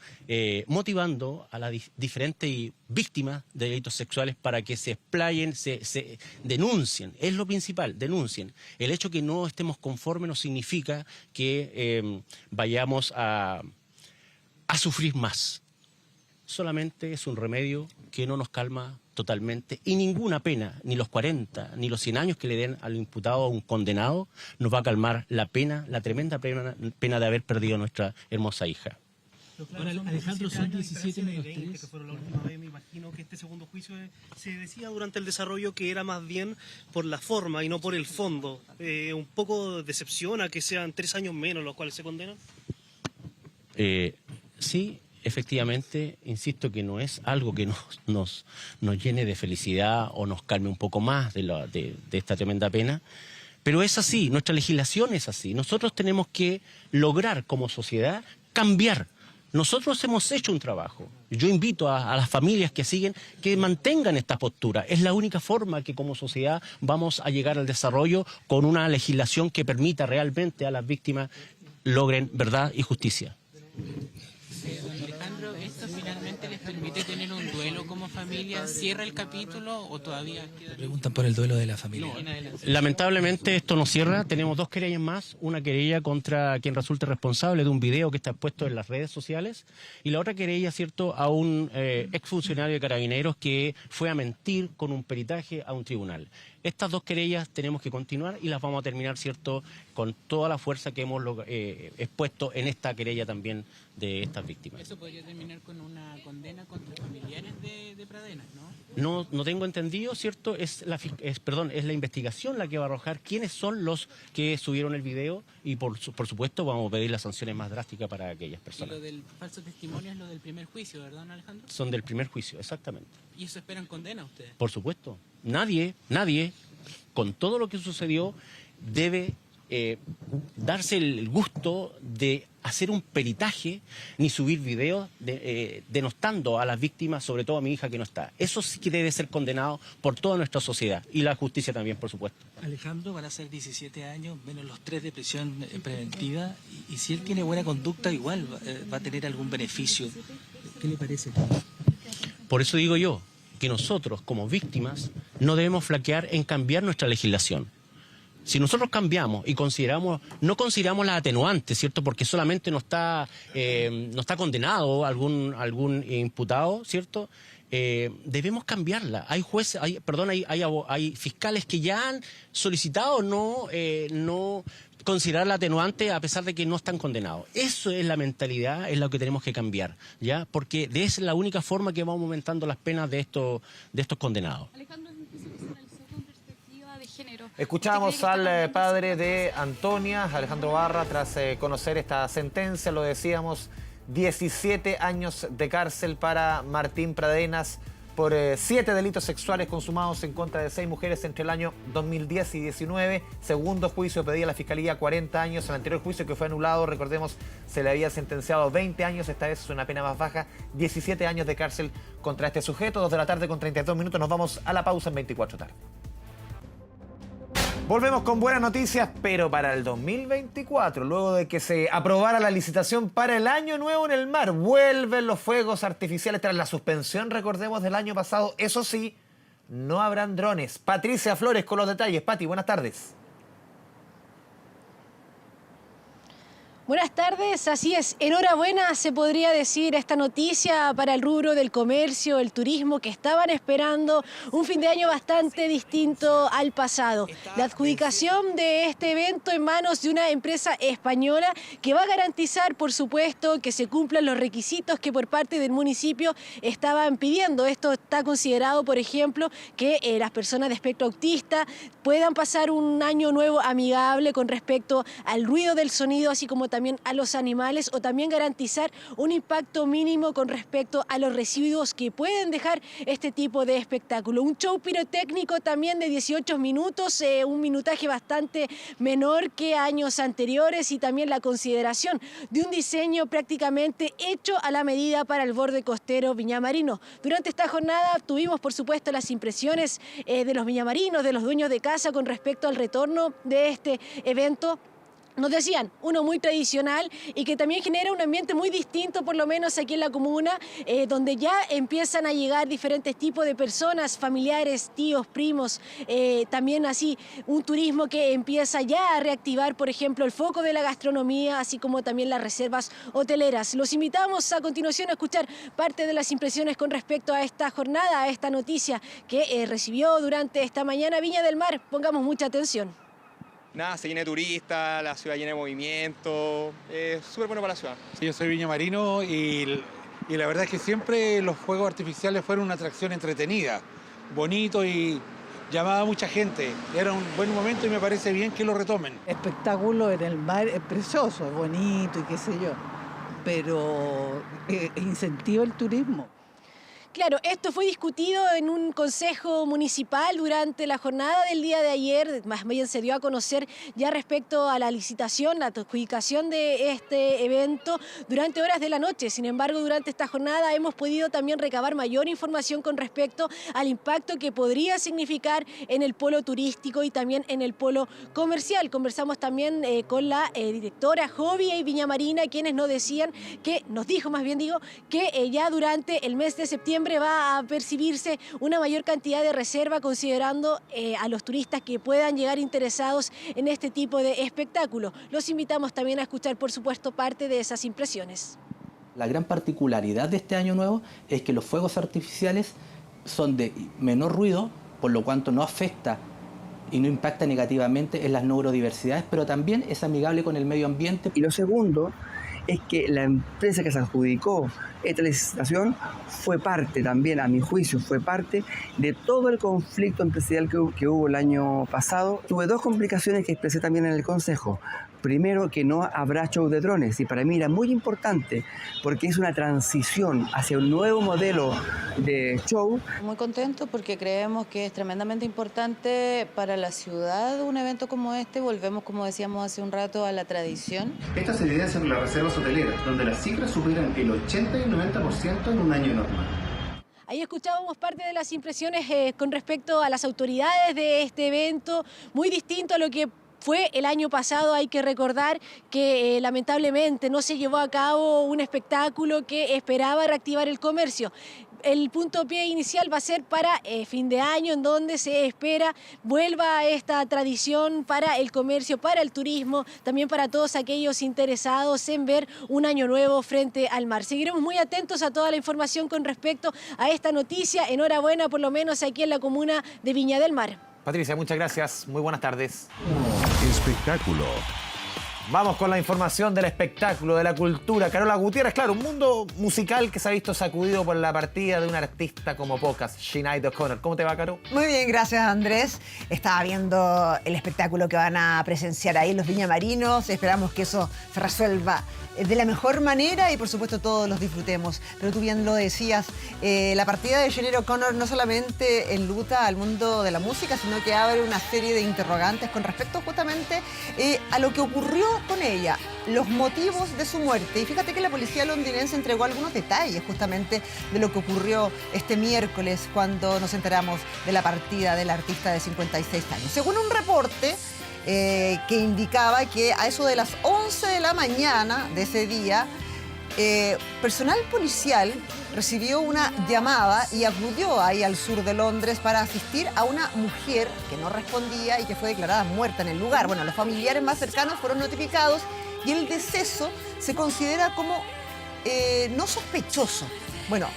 motivando a las diferentes víctimas de delitos sexuales para que se explayen, se denuncien. Es lo principal, denuncien. El hecho que no estemos conformes no significa que vayamos a sufrir más. Solamente es un remedio que no nos calma totalmente, y ninguna pena, ni los 40, ni los 100 años que le den al imputado o un condenado, nos va a calmar la pena, la tremenda pena de haber perdido a nuestra hermosa hija. Bueno, Alejandro, son 17 menos 3. Que fueron la última vez, me imagino que este segundo juicio se decía durante el desarrollo que era más bien por la forma y no por el fondo. ¿Un poco decepciona que sean 3 años menos los cuales se condenan? Sí. Efectivamente, insisto que no es algo que nos llene de felicidad o nos calme un poco más de esta tremenda pena, pero es así, nuestra legislación es así. Nosotros tenemos que lograr como sociedad cambiar. Nosotros hemos hecho un trabajo. Yo invito a las familias que siguen que mantengan esta postura. Es la única forma que como sociedad vamos a llegar al desarrollo con una legislación que permita realmente a las víctimas logren verdad y justicia. Alejandro, ¿esto finalmente les permite tener un duelo como familia? ¿Cierra el capítulo o todavía queda? Preguntan por el duelo de la familia. Lamentablemente esto no cierra, tenemos 2 querellas más, una querella contra quien resulte responsable de un video que está puesto en las redes sociales y la otra querella, ¿cierto?, a un exfuncionario de Carabineros que fue a mentir con un peritaje a un tribunal. Estas 2 querellas tenemos que continuar y las vamos a terminar, ¿cierto?, con toda la fuerza que hemos expuesto en esta querella también de estas víctimas. ¿Eso podría terminar con una condena contra familiares de Pradenas, no? No tengo entendido, ¿cierto? Es la investigación la que va a arrojar quiénes son los que subieron el video y por supuesto vamos a pedir las sanciones más drásticas para aquellas personas. Y lo del falso testimonio es lo del primer juicio, ¿verdad, don Alejandro? Son del primer juicio, exactamente. ¿Y eso esperan condena ustedes? Por supuesto. Nadie, con todo lo que sucedió, debe darse el gusto de hacer un peritaje ni subir videos denostando a las víctimas, sobre todo a mi hija que no está. Eso sí que debe ser condenado por toda nuestra sociedad y la justicia también, por supuesto. Alejandro, van a ser 17 años, menos los 3 de prisión preventiva, y si él tiene buena conducta, igual va a tener algún beneficio. ¿Qué le parece? Por eso digo yo que nosotros, como víctimas, no debemos flaquear en cambiar nuestra legislación. Si nosotros cambiamos y no consideramos las atenuantes, ¿cierto?, porque solamente no está condenado algún imputado, ¿cierto?, debemos cambiarla. Hay jueces, hay fiscales que ya han solicitado no considerar la atenuante a pesar de que no están condenados. Eso es la mentalidad, es lo que tenemos que cambiar, ¿ya? Porque es la única forma que vamos aumentando las penas de estos condenados. Alejandro, se analizó con perspectiva de género. Escuchábamos al padre de Antonia, Alejandro Barra, tras conocer esta sentencia, lo decíamos, 17 años de cárcel para Martín Pradenas por 7 delitos sexuales consumados en contra de 6 mujeres entre el año 2010 y 2019. Segundo juicio pedía la Fiscalía 40 años. El anterior juicio, que fue anulado, recordemos, se le había sentenciado 20 años. Esta vez es una pena más baja, 17 años de cárcel contra este sujeto. 2 de la tarde con 32 minutos. Nos vamos a la pausa en 24 tarde. Volvemos con buenas noticias, pero para el 2024, luego de que se aprobara la licitación para el Año Nuevo en el Mar, vuelven los fuegos artificiales tras la suspensión, recordemos, del año pasado. Eso sí, no habrán drones. Patricia Flores con los detalles. Pati, buenas tardes. Buenas tardes, así es. Enhorabuena, se podría decir, esta noticia para el rubro del comercio, el turismo, que estaban esperando un fin de año bastante distinto al pasado. La adjudicación de este evento en manos de una empresa española que va a garantizar, por supuesto, que se cumplan los requisitos que por parte del municipio estaban pidiendo. Esto está considerado, por ejemplo, que las personas de espectro autista puedan pasar un año nuevo amigable con respecto al ruido del sonido, así como también a los animales, o también garantizar un impacto mínimo con respecto a los residuos que pueden dejar este tipo de espectáculo. Un show pirotécnico también de 18 minutos, un minutaje bastante menor que años anteriores, y también la consideración de un diseño prácticamente hecho a la medida para el borde costero viñamarino. Durante esta jornada tuvimos, por supuesto, las impresiones de los viñamarinos, de los dueños de casa con respecto al retorno de este evento. Nos decían, uno muy tradicional y que también genera un ambiente muy distinto, por lo menos aquí en la comuna, donde ya empiezan a llegar diferentes tipos de personas, familiares, tíos, primos, también así un turismo que empieza ya a reactivar, por ejemplo, el foco de la gastronomía, así como también las reservas hoteleras. Los invitamos a continuación a escuchar parte de las impresiones con respecto a esta jornada, a esta noticia que recibió durante esta mañana Viña del Mar. Pongamos mucha atención. Nada, se llena de turistas, la ciudad llena de movimiento, es súper bueno para la ciudad. Sí, yo soy viñamarino y la verdad es que siempre los fuegos artificiales fueron una atracción entretenida, bonito, y llamaba a mucha gente. Era un buen momento y me parece bien que lo retomen. Espectáculo en el mar es precioso, es bonito y qué sé yo, pero incentiva el turismo. Claro, esto fue discutido en un consejo municipal durante la jornada del día de ayer. Más bien se dio a conocer ya respecto a la licitación, la adjudicación de este evento durante horas de la noche. Sin embargo, durante esta jornada hemos podido también recabar mayor información con respecto al impacto que podría significar en el polo turístico y también en el polo comercial. Conversamos también con la directora Hobby y Viñamarina, quienes nos decían que, nos dijo más bien digo, que ya durante el mes de septiembre va a percibirse una mayor cantidad de reserva, considerando a los turistas que puedan llegar interesados en este tipo de espectáculo. Los invitamos también a escuchar, por supuesto, parte de esas impresiones. La gran particularidad de este año nuevo es que los fuegos artificiales son de menor ruido, por lo cual no afecta y no impacta negativamente en las neurodiversidades, pero también es amigable con el medio ambiente. Y lo segundo es que la empresa que se adjudicó esta licitación fue parte también, a mi juicio, fue parte de todo el conflicto empresarial que hubo el año pasado. Tuve 2 complicaciones que expresé también en el Consejo. Primero, que no habrá show de drones, y para mí era muy importante porque es una transición hacia un nuevo modelo de show. Muy contento porque creemos que es tremendamente importante para la ciudad un evento como este. Volvemos, como decíamos hace un rato, a la tradición. Esta se evidencia en las reservas hoteleras, donde las cifras superan el 80 y el 90% en un año normal. Ahí escuchábamos parte de las impresiones con respecto a las autoridades de este evento, muy distinto a lo que fue el año pasado. Hay que recordar que lamentablemente no se llevó a cabo un espectáculo que esperaba reactivar el comercio. El puntapié inicial va a ser para fin de año, en donde se espera vuelva esta tradición para el comercio, para el turismo, también para todos aquellos interesados en ver un año nuevo frente al mar. Seguiremos muy atentos a toda la información con respecto a esta noticia. Enhorabuena, por lo menos aquí en la comuna de Viña del Mar. Patricia, muchas gracias. Muy buenas tardes. Espectáculo. Vamos con la información del espectáculo, de la cultura. Carola Gutiérrez, claro, un mundo musical que se ha visto sacudido por la partida de un artista como pocas, Sinead O'Connor. ¿Cómo te va, Caro? Muy bien, gracias, Andrés. Estaba viendo el espectáculo que van a presenciar ahí los viñamarinos. Esperamos que eso se resuelva de la mejor manera y, por supuesto, todos los disfrutemos. Pero tú bien lo decías, la partida de Sinead O'Connor no solamente enluta al mundo de la música, sino que abre una serie de interrogantes con respecto justamente a lo que ocurrió con ella, los motivos de su muerte. Y fíjate que la policía londinense entregó algunos detalles justamente de lo que ocurrió este miércoles cuando nos enteramos de la partida del artista de 56 años. Según un reporte que indicaba que a eso de las 11 de la mañana de ese día, personal policial recibió una llamada y acudió ahí al sur de Londres para asistir a una mujer que no respondía y que fue declarada muerta en el lugar. Bueno, los familiares más cercanos fueron notificados y el deceso se considera como no sospechoso. Bueno,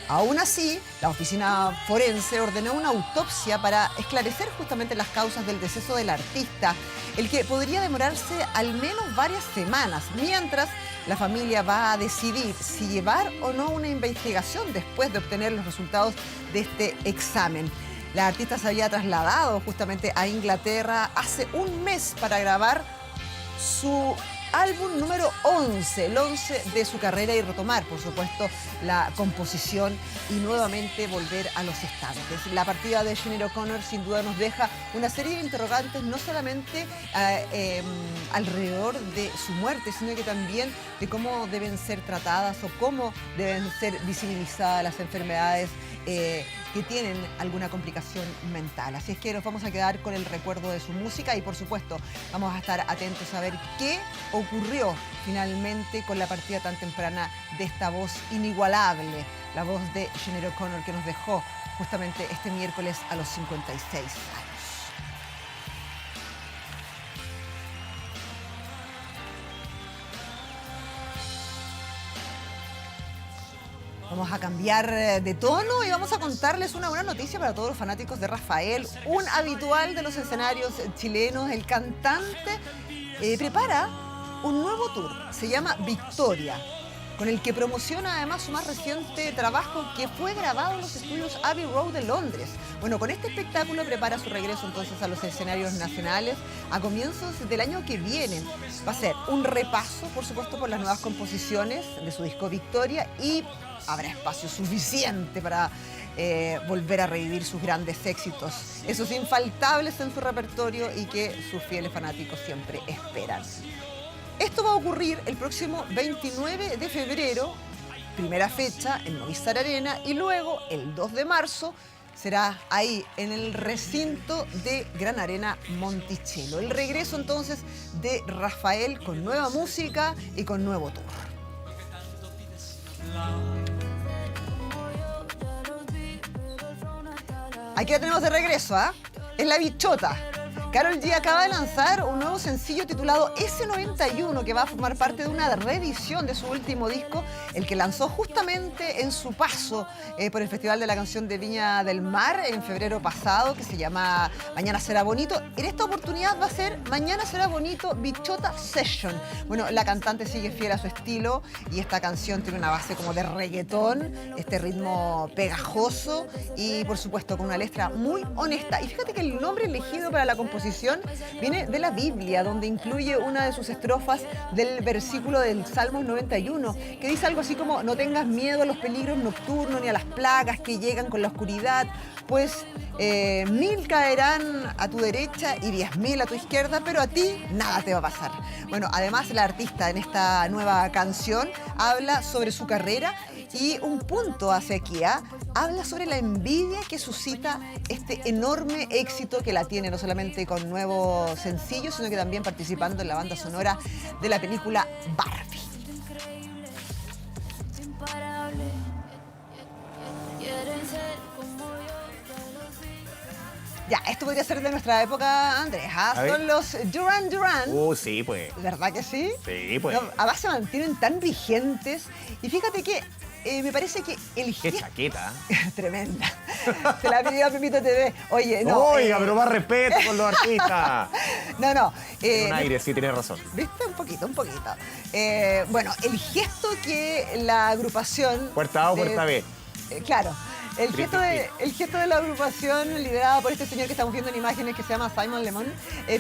aún así, la oficina forense ordenó una autopsia para esclarecer justamente las causas del deceso del artista, el que podría demorarse al menos varias semanas, mientras la familia va a decidir si llevar o no una investigación después de obtener los resultados de este examen. La artista se había trasladado justamente a Inglaterra hace un mes para grabar su álbum número 11, el 11 de su carrera, y retomar, por supuesto, la composición y nuevamente volver a los estantes. La partida de Sinead O'Connor sin duda nos deja una serie de interrogantes, no solamente alrededor de su muerte, sino que también de cómo deben ser tratadas o cómo deben ser visibilizadas las enfermedades que tienen alguna complicación mental. Así es que nos vamos a quedar con el recuerdo de su música y, por supuesto, vamos a estar atentos a ver qué ocurrió finalmente con la partida tan temprana de esta voz inigualable, la voz de Sinead O'Connor, que nos dejó justamente este miércoles a los 56 años. Vamos a cambiar de tono y vamos a contarles una buena noticia para todos los fanáticos de Rafael, un habitual de los escenarios chilenos. El cantante prepara un nuevo tour, se llama Victoria, con el que promociona además su más reciente trabajo, que fue grabado en los estudios Abbey Road de Londres. Bueno, con este espectáculo prepara su regreso entonces a los escenarios nacionales a comienzos del año que viene. Va a ser un repaso, por supuesto, por las nuevas composiciones de su disco Victoria, y habrá espacio suficiente para volver a revivir sus grandes éxitos, esos infaltables en su repertorio y que sus fieles fanáticos siempre esperan. Esto va a ocurrir el próximo 29 de febrero, primera fecha en Movistar Arena, y luego el 2 de marzo será ahí en el recinto de Gran Arena Monticello. El regreso entonces de Rafael con nueva música y con nuevo tour. Aquí la tenemos de regreso, ¿ah? Es la bichota. Karol G acaba de lanzar un nuevo sencillo titulado S91, que va a formar parte de una reedición de su último disco, el que lanzó justamente en su paso por el Festival de la Canción de Viña del Mar en febrero pasado, que se llama Mañana Será Bonito. En esta oportunidad va a ser Mañana Será Bonito Bichota Session. Bueno, la cantante sigue fiel a su estilo y esta canción tiene una base como de reggaetón, este ritmo pegajoso y, por supuesto, con una letra muy honesta. Y fíjate que el nombre elegido para la composición viene de la Biblia, donde incluye una de sus estrofas del versículo del Salmo 91, que dice algo así como: no tengas miedo a los peligros nocturnos ni a las plagas que llegan con la oscuridad, pues 1000 caerán a tu derecha y 10.000 a tu izquierda, pero a ti nada te va a pasar. Bueno, además la artista en esta nueva canción habla sobre su carrera y un punto hace aquí, habla sobre la envidia que suscita este enorme éxito que la tiene, no solamente con nuevos sencillos, sino que también participando en la banda sonora de la película Barbie. Ya, esto podría ser de nuestra época, Andrés. Son los Duran Duran. Sí, pues. ¿Verdad que sí? Sí, pues. No, además se mantienen tan vigentes. Y fíjate que me parece que el Qué chaqueta. Tremenda. Se la pidió a Pepito TV. Oye, no. Oiga, pero más respeto con los artistas. No. Un aire, sí, tienes razón. ¿Viste? Un poquito. Bueno, el gesto que la agrupación... Puerta A o puerta B. Claro. El gesto de la agrupación liderada por este señor que estamos viendo en imágenes que se llama Simon Le Bon,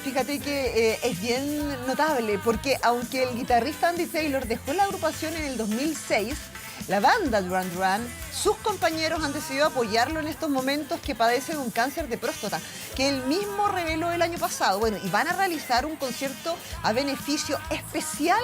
fíjate que es bien notable porque aunque el guitarrista Andy Taylor dejó la agrupación en el 2006, la banda Duran Duran, sus compañeros han decidido apoyarlo en estos momentos que padece de un cáncer de próstata, que él mismo reveló el año pasado. Bueno, y van a realizar un concierto a beneficio especial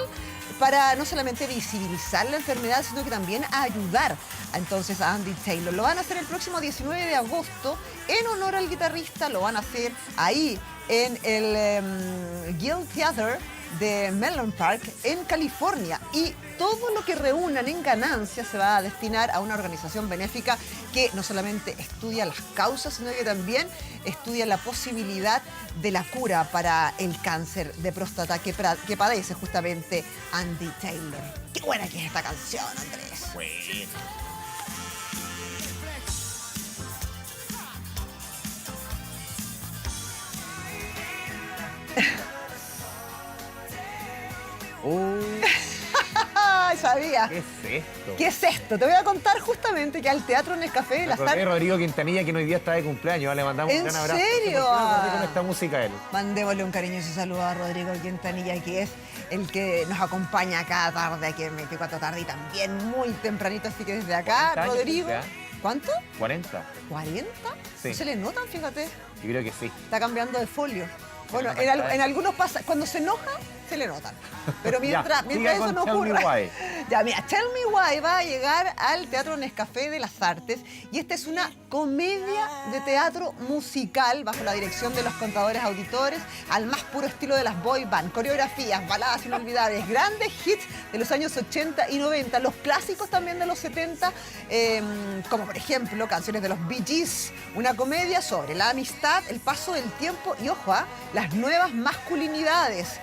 para no solamente visibilizar la enfermedad, sino que también a ayudar entonces a Andy Taylor. Lo van a hacer el próximo 19 de agosto en honor al guitarrista. Lo van a hacer ahí en el Guild Theater de Menlo Park en California, y todo lo que reúnan en ganancias se va a destinar a una organización benéfica que no solamente estudia las causas, sino que también estudia la posibilidad de la cura para el cáncer de próstata que padece justamente Andy Taylor. Qué buena que es esta canción, Andrés. Bueno. Sabía. ¿Qué es esto? ¿Qué es esto? Te voy a contar justamente que al Teatro Nescafé de las Artes... Rodrigo Quintanilla, que hoy día está de cumpleaños. Le mandamos un gran abrazo. ¿En serio? Con esta música a él. Mandémosle un cariñoso saludo a Rodrigo Quintanilla, que es el que nos acompaña cada tarde aquí en 24 tarde y también muy tempranito, así que desde acá, Rodrigo... ¿Cuánto? 40. ¿40? Sí. ¿No se le notan, fíjate? Yo creo que sí. Está cambiando de folio. Bueno, en algunos pasa, cuando se enoja, se le notan. Pero mientras eso no ocurra. Ya, mira, Tell Me Why va a llegar al Teatro Nescafé de las Artes, y esta es una comedia de teatro musical bajo la dirección de los Contadores Auditores, al más puro estilo de las boy band, coreografías, baladas inolvidables, grandes hits de los años 80 y 90, los clásicos también de los 70, como por ejemplo canciones de los Bee Gees, una comedia sobre la amistad, el paso del tiempo y, ojo, las nuevas masculinidades.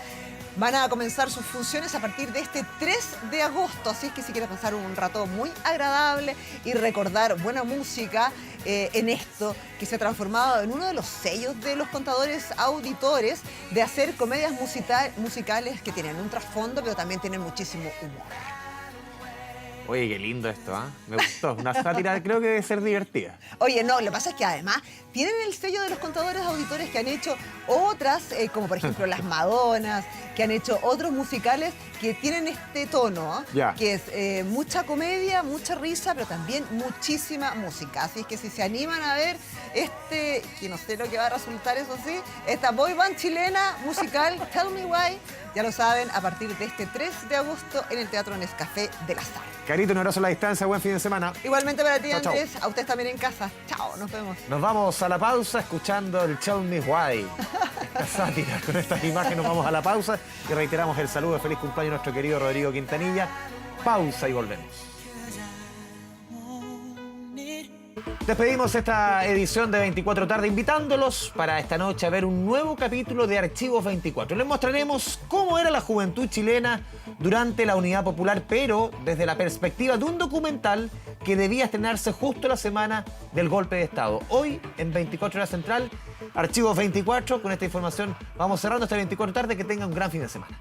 Van a comenzar sus funciones a partir de este 3 de agosto, así es que si quieres pasar un rato muy agradable y recordar buena música en esto que se ha transformado en uno de los sellos de los Contadores Auditores, de hacer comedias musicales que tienen un trasfondo, pero también tienen muchísimo humor. Oye, qué lindo esto, ¿ah? Me gustó. Una sátira creo que debe ser divertida. Oye, no, lo que pasa es que además tienen el sello de los Contadores Auditores, que han hecho otras, como por ejemplo Las Madonas, que han hecho otros musicales que tienen este tono, Ya. que es mucha comedia, mucha risa, pero también muchísima música. Así es que si se animan a ver que no sé lo que va a resultar, eso sí, esta boy band chilena musical, Tell Me Why, ya lo saben, a partir de este 3 de agosto en el Teatro Nescafé de las Artes. Carito, un abrazo a la distancia, buen fin de semana. Igualmente para ti, Chao, chao. Andrés, a ustedes también en casa. Chao, nos vemos. Nos vamos a la pausa escuchando el Tell Me Why. Esta sátira, con estas imágenes nos vamos a la pausa y reiteramos el saludo de feliz cumpleaños a nuestro querido Rodrigo Quintanilla. Pausa y volvemos. Despedimos esta edición de 24 tarde invitándolos para esta noche a ver un nuevo capítulo de Archivos 24. Les mostraremos cómo era la juventud chilena durante la Unidad Popular, pero desde la perspectiva de un documental que debía estrenarse justo la semana del golpe de Estado. Hoy, en 24 Horas Central, Archivos 24. Con esta información vamos cerrando esta 24 tarde. Que tengan un gran fin de semana.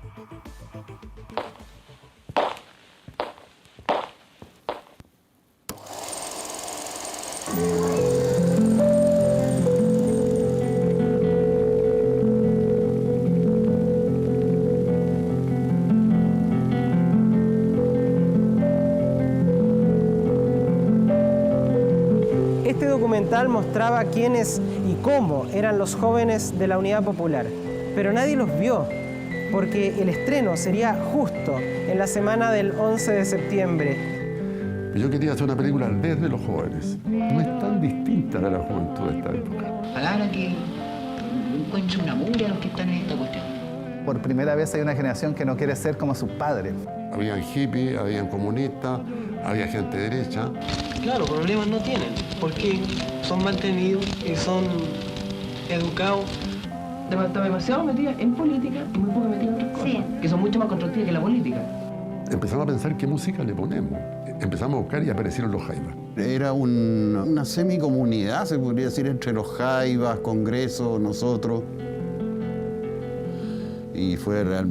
Este documental mostraba quiénes y cómo eran los jóvenes de la Unidad Popular, pero nadie los vio, porque el estreno sería justo en la semana del 11 de septiembre. Yo quería hacer una película desde los jóvenes. No es tan distinta de la juventud de esta época. Palabra que encuentra una mugre a los que están en esta cuestión. Por primera vez hay una generación que no quiere ser como sus padres. Habían hippies, habían comunistas, había gente derecha. Claro, problemas no tienen, porque son mantenidos y son educados. Está demasiado metida en política y muy poco metida en otras cosas, que son mucho más constructivas que la política. Empezamos a pensar qué música le ponemos. Empezamos a buscar y aparecieron los jaivas. Era una semicomunidad, se podría decir, entre los jaivas, Congreso, nosotros. Y fue realmente